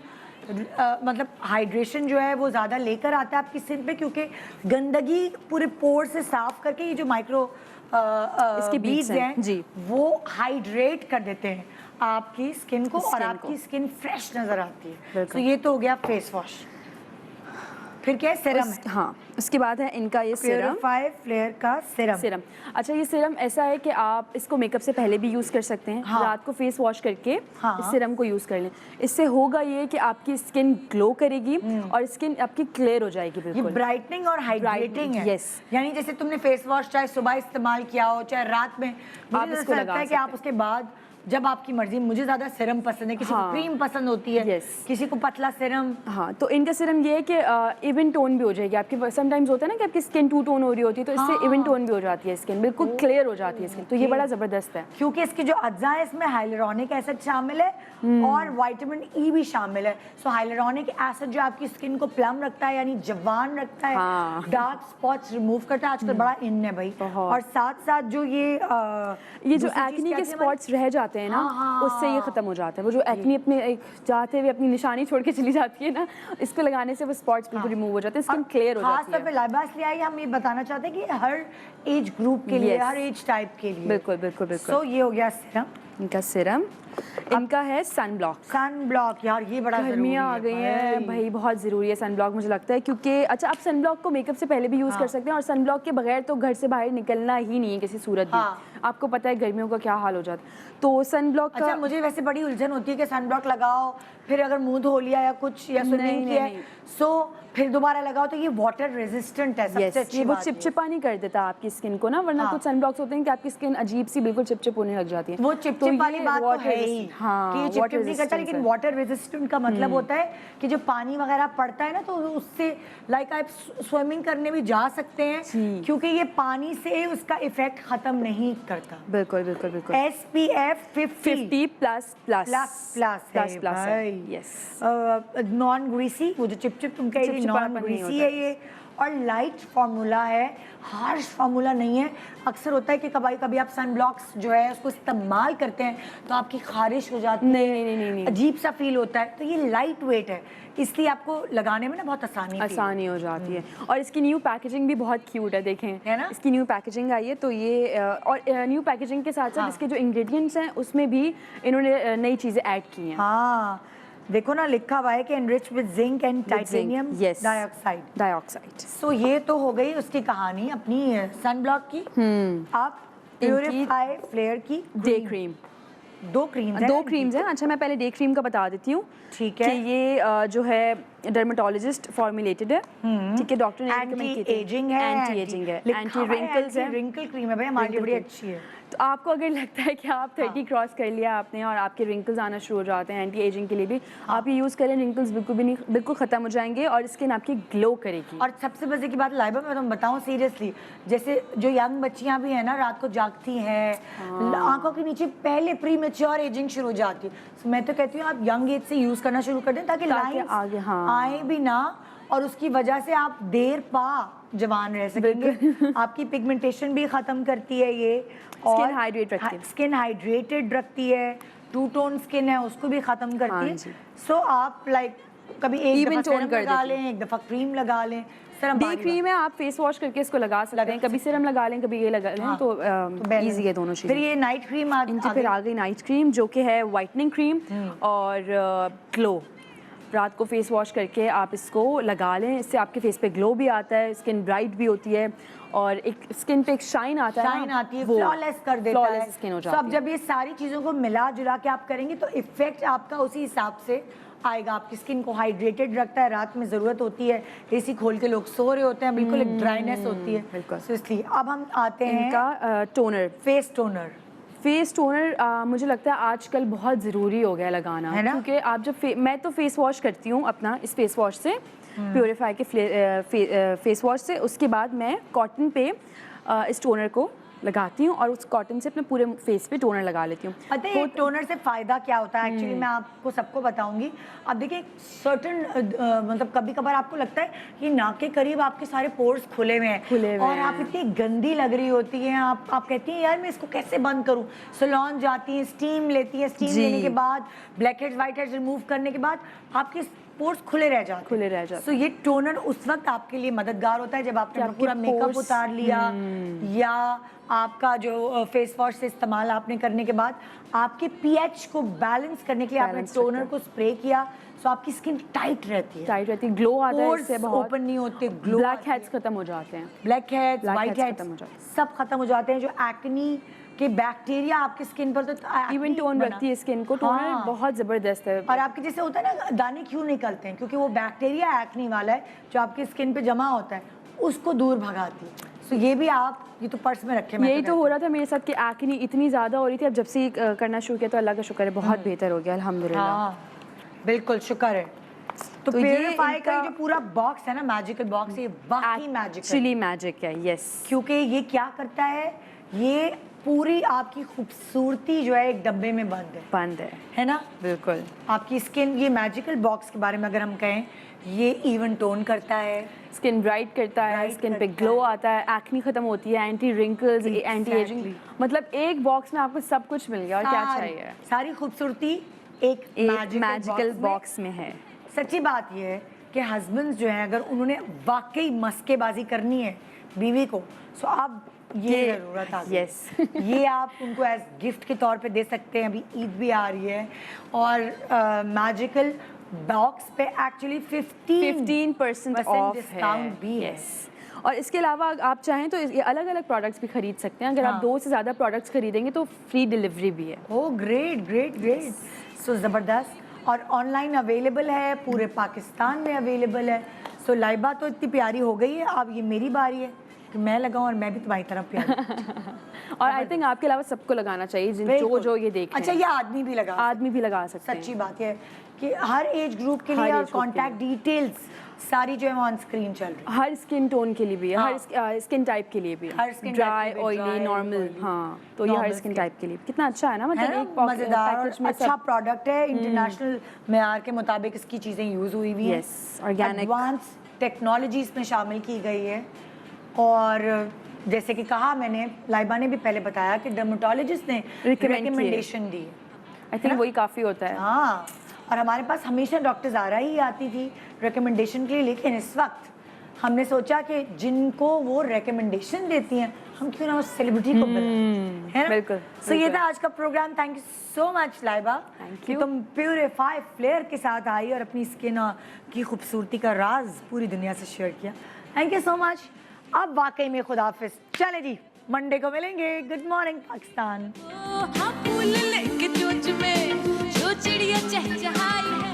मतलब हाइड्रेशन जो है वो ज़्यादा लेकर आता है आपकी स्किन पे, क्योंकि गंदगी पूरे पोर से साफ करके ये जो माइक्रो इसके बीड्स हैं जी, वो हाइड्रेट कर देते हैं आपकी स्किन को और आपकी स्किन फ्रेश नज़र आती है। तो ये तो हो गया फेस वॉश। फिर क्या है? सिरम है। हाँ, उसके बाद है इनका ये प्योरीफाई फ्लेयर का सिरम। अच्छा, ये सिरम ऐसा है कि आप इसको मेकअप से पहले भी यूज़ कर सकते हैं। रात को फेस वॉश करके इस सिरम को यूज़ कर लें। इससे होगा ये कि आपकी स्किन ग्लो करेगी और स्किन आपकी क्लियर हो जाएगी। बिल्कुल, ये ब्राइटनिंग और हाइड्रेटिंग है। यस, यानी जैसे तुमने फेस वॉश चाहे सुबह इस्तेमाल किया हो चाहे रात में, मुझे इसको लगता है कि आप उसके बाद जब आपकी मर्जी, मुझे ज्यादा सिरम पसंद है, किसी को क्रीम पसंद होती है, किसी को पतला सिरम। हाँ, तो इनका सिरम ये है कि इवन टोन भी हो जाएगी आपकी। समटाइम्स होता है ना कि आपकी स्किन 2 टोन हो रही होती है, तो इससे इवन टोन भी हो जाती है स्किन, बिल्कुल क्लियर हो जाती है स्किन। तो ये बड़ा जबरदस्त है, क्योंकि इसके जो अज्जा है इसमें हाइलुरोनिक एसिड शामिल है और विटामिन ई भी शामिल है। सो हाइलुरोनिक एसिड जो आपकी स्किन को प्लम रखता है, यानी जवान रखता है, डार्क स्पॉट्स रिमूव करता है। आजकल बड़ा इन है भाई। और साथ साथ जो ये जो एक्नी के स्पॉट्स रह जाते हैं ना, उससे ये खत्म हो जाता है। वो जो एक्नी अपने एक जाते हुए अपनी निशानी छोड़ के चली जाती है ना, इसको लगाने से वो स्पॉट्स बिल्कुल रिमूव हो जाते हैं, स्किन क्लियर हो जाती है। खास तौर पे लाइबा इसलिए आई, हम ये बताना चाहते हैं कि हर एज ग्रुप के लिए, हर एज टाइप के लिए। बिल्कुल बिल्कुल बिल्कुल। सो ये हो गया सिरम, इनका सिरम। इनका है सन ब्लॉक। सन ब्लॉक, यार ये बड़ा गर्मियाँ आ गई हैं भाई, बहुत ज़रूरी है सन ब्लॉक मुझे लगता है, क्योंकि अच्छा आप सन ब्लॉक को मेकअप से पहले भी यूज़ कर सकते हैं, और सन ब्लॉक के बगैर तो घर से बाहर निकलना ही नहीं है किसी सूरत में। आपको पता है गर्मियों का क्या हाल हो जाता है, तो सन ब्लॉक का अच्छा मुझे वैसे बड़ी उलझन होती है कि सन ब्लॉक लगाओ फिर अगर मुंह धो लिया या कुछ या स्विमिंग किया सो फिर दोबारा लगाओ, तो ये वाटर रेजिस्टेंट है सबसे अच्छी ये वो बात चिपचिपा नहीं कर देता आपकी स्किन को ना, वरना कुछ सन ब्लॉक्स होते हैं कि आपकी स्किन अजीब सी बिल्कुल चिपचिप होने लग जाती है। वो चिपचिप वाली बात तो है ही कि ये चिपचिप नहीं करता, लेकिन है। वाटर रेजिस्टेंट का मतलब होता है कि जो पानी वगैरह पड़ता है ना तो उससे लाइक आप स्विमिंग करने भी जा सकते हैं, क्योंकि ये पानी से उसका इफेक्ट खत्म नहीं करता। बिल्कुल बिल्कुल बिल्कुल। SPF 50 प्लस है, यस, नॉन ग्रीसी, वो जो चिपचिप तुम कह रही नॉन ग्रीसी है ये, और लाइट फार्मूला है, हार्श फार्मूला नहीं है। अक्सर होता है कि कभी कभी आप सन ब्लॉक्स जो है उसको इस्तेमाल करते हैं तो आपकी खारिश हो जाती है, नहीं, अजीब सा फील होता है, तो ये लाइट वेट है इसलिए आपको लगाने में ना बहुत आसानी हो जाती है। और इसकी न्यू पैकेजिंग भी बहुत क्यूट है, देखें है ना, इसकी न्यू पैकेजिंग आई है, तो ये और न्यू पैकेजिंग के साथ साथ इसके जो इंग्रेडिएंट्स हैं उसमें भी इन्होंने नई चीज़ें ऐड की हैं। हाँ देखो ना लिखा हुआ है कि enrich with zinc and titanium dioxide. So ये तो हो गई उसकी कहानी अपनी सन ब्लॉक की। आप प्यूरिफाई फ्लेयर की डे क्रीम, दो क्रीम्स हैं। अच्छा मैं पहले डे क्रीम का बता देती हूँ। ठीक है, कि ये जो है डर्मेटोलॉजिस्ट फॉर्मुलेटेड है, ठीक है, डॉक्टर ने एंटी एजिंग है, एंटी रिंकल्स है, रिंकल क्रीम है भाई, हमारे लिए बड़ी अच्छी है। तो आपको अगर लगता है कि आप 30 क्रॉस कर लिया आपने और आपके रिंकल्स आना शुरू हो जाते हैं, एंटी एजिंग के लिए भी आप ये यूज़ करें, रिंकल्स बिल्कुल ख़त्म हो जाएंगे और स्किन आपकी ग्लो करेगी। और सबसे मजे की बात लाइबा मैं तुम्हें बताऊं सीरियसली, जैसे जो यंग बच्चियां भी हैं ना रात को जागती हैं, आंखों के नीचे पहले प्री मैच्योर एजिंग शुरू हो जाती है, तो मैं तो कहती हूँ आप यंग एज से यूज़ करना शुरू कर दें ताकि लाइंस आगे आए भी ना, और उसकी वजह से आप देर पा जवान रह सकेंगे। आपकी पिगमेंटेशन भी ख़त्म करती है ये, और स्किन हाइड्रेटेड रखती है, टू टोन स्किन है उसको भी ख़त्म करती है। सो आप लाइक कभी एक दफ़ा सीरम लगा लें, एक दफ़ा क्रीम लगा लें। डे क्रीम है, आप फेस वॉश करके इसको लगा सकते हैं, कभी सीरम लगा लें कभी ये लगा लें, तो इजी है दोनों चीज़ें। फिर ये नाइट क्रीम फिर आ गई नाइट क्रीम जो कि है वाइटनिंग क्रीम और ग्लो। रात को फेस वॉश करके आप इसको लगा लें, इससे आपके फेस पे ग्लो भी आता है, स्किन ब्राइट भी होती है और एक स्किन पे एक शाइन आता है, फ्लॉलेस कर देता है स्किन हो तो जाती अब जब ये सारी चीज़ों को मिला जुला के आप करेंगे तो इफेक्ट आपका उसी हिसाब से आएगा। आपकी स्किन को हाइड्रेटेड रखता है, रात में ज़रूरत होती है एसी खोल के लोग सो रहे होते हैं, बिल्कुल एक ड्राइनेस होती है, तो इसलिए अब हम आते हैं इनका टोनर, फेस टोनर मुझे लगता है आजकल बहुत ज़रूरी हो गया लगाना, क्योंकि आप जब मैं तो फेस वॉश करती हूँ अपना इस फेस वॉश से, प्योरीफाई के फेस वॉश से, उसके बाद मैं कॉटन पे इस टोनर को लगाती हूँ और उस कॉटन से अपने पूरे फेस पे टोनर लगा लेती हूँ। पता है टोनर से फ़ायदा क्या होता है एक्चुअली मैं आपको सबको बताऊंगी। अब देखिए सर्टन मतलब कभी कभार आपको लगता है कि नाक के करीब आपके सारे पोर्स खुले हुए हैं और आप इतनी गंदी लग रही होती हैं, आप कहती हैं यार मैं इसको कैसे बंद करूँ, सैलून जाती हैं, स्टीम लेती हैं, स्टीम लेने के बाद black heads white heads remove करने के बाद आपके पोर्स खुले रह जाते। तो ये टोनर उस वक्त आपके लिए मददगार होता है जब आपने पूरा मेकअप उतार लिया या आपका जो फेस वॉश से इस्तेमाल आपने करने के बाद आपके पीएच को बैलेंस करने के लिए आपने टोनर को स्प्रे किया, तो आपकी स्किन टाइट रहती है, ग्लो आता है, इससे बहुत ओपन नहीं होते, ग्लो, ब्लैक हेड्स खत्म हो जाते हैं, ब्लैक हेड्स व्हाइट हेड्स सब खत्म हो जाते हैं। जो एक्नी के बैक्टीरिया आपकी स्किन पर तो इवन टोन रखती है स्किन को, टोनर बहुत ज़बरदस्त है। और आपके जैसे होता है ना दाने क्यों निकलते हैं, क्योंकि वो बैक्टीरिया एक्नी वाला है जो आपकी स्किन पे जमा होता है, उसको दूर भगाती है। तो ये भी आप ये तो पर्स में रखे। यही तो हो रहा था मेरे साथ कि एक्नी इतनी ज़्यादा हो रही थी, अब जब से करना शुरू किया तो अल्लाह का शुक्र है बहुत बेहतर हो गया अल्हम्दुलिल्लाह। बिल्कुल शुक्र है। तो प्यूरिफाई का जो पूरा बॉक्स है ना, मैजिकल बॉक्स, ये वाकई एक्चुअली मैजिक है, यस। क्योंकि ये क्या करता है, ये पूरी आपकी खूबसूरती जो है एक डब्बे में बंद है ना, बिल्कुल। आपकी स्किन, ये मैजिकल बॉक्स के बारे में अगर हम कहें, ये इवन टोन करता है, स्किन ब्राइट करता है, स्किन पे ग्लो आता है, एक्नी खत्म होती है, एंटी रिंकल्स, एंटी एजिंग, मतलब एक बॉक्स में आपको सब कुछ मिल गया और क्या चाहिए। सारी खूबसूरती एक मैजिकल बॉक्स में है। सच्ची बात ये है कि हस्बैंड्स जो हैं अगर उन्होंने वाकई मस्केबाजी करनी है बीवी को, सो आप ये ज़रूरत आ गई। Yes. ये आप उनको एज गिफ्ट के तौर पे दे सकते हैं। अभी ईद भी आ रही है और मैजिकल बॉक्स पे एक्चुअली 15% ऑफ डिस्काउंट भी है। और इसके अलावा आप चाहें तो ये अलग अलग प्रोडक्ट्स भी खरीद सकते हैं। अगर आप 2 से ज़्यादा प्रोडक्ट्स खरीदेंगे तो फ्री डिलीवरी भी है। ओह ग्रेट ग्रेट ग्रेट, सो ज़बरदस्त। और ऑनलाइन अवेलेबल है, पूरे पाकिस्तान में अवेलेबल है। सो लाइबा तो इतनी प्यारी हो गई है, अब ये मेरी बारी है कि मैं लगाऊं और मैं भी तुम्हारी तरफ प्यारी। और आई थिंक आपके अलावा सबको लगाना चाहिए जो ये देख रहे अच्छा, हैं। ये आदमी भी लगा सकते हैं। सच्ची बात है कि हर एज ग्रुप के लिए, और कॉन्टैक्ट डिटेल्स सारी जो है ऑन स्क्रीन चल रही है। हर स्किन टोन के लिए भी है, हर स्किन टाइप के लिए भी है, हर skin type ड्राई, के लिए, ऑयली, dry, नॉर्मल। oily, हाँ, तो ये हर स्किन टाइप के लिए कितना अच्छा है ना, मतलब है एक ना? मजेदार और पैकेज में अच्छा प्रोडक्ट है। इंटरनेशनल मेयार के मुताबिक इसकी चीज़ें यूज़ हुई हुई हैं। ऑर्गेनिक एडवांस टेक्नोलॉजी इसमें शामिल की गई है। और जैसे कि कहा मैंने, लाइबा ने भी पहले बताया कि डर्मेटोलॉजिस्ट ने रिकमेंडेशन दी है। आई थिंक वही काफ़ी होता है। हाँ, और हमारे पास हमेशा डॉक्टर ज़ारा ही आती थी रिकमेंडेशन के लिए, लेकिन इस वक्त हमने सोचा कि जिनको वो रिकमेंडेशन देती हैं हम क्यों ना उस सेलिब्रिटी को बुलाएं, है ना? बिल्कुल। सो ये था आज का programme. Thank you so much Laiba कि तुम प्यूरिफाई फ्लेयर के साथ आई और अपनी स्किन की खूबसूरती का राज पूरी दुनिया से शेयर किया। Thank you so much. अब वाकई में खुदाफिज, चले जी, मंडे को मिलेंगे। Good morning Pakistan. हाँ, फूल लेके चोंच में जो चिड़िया चहचहाई है।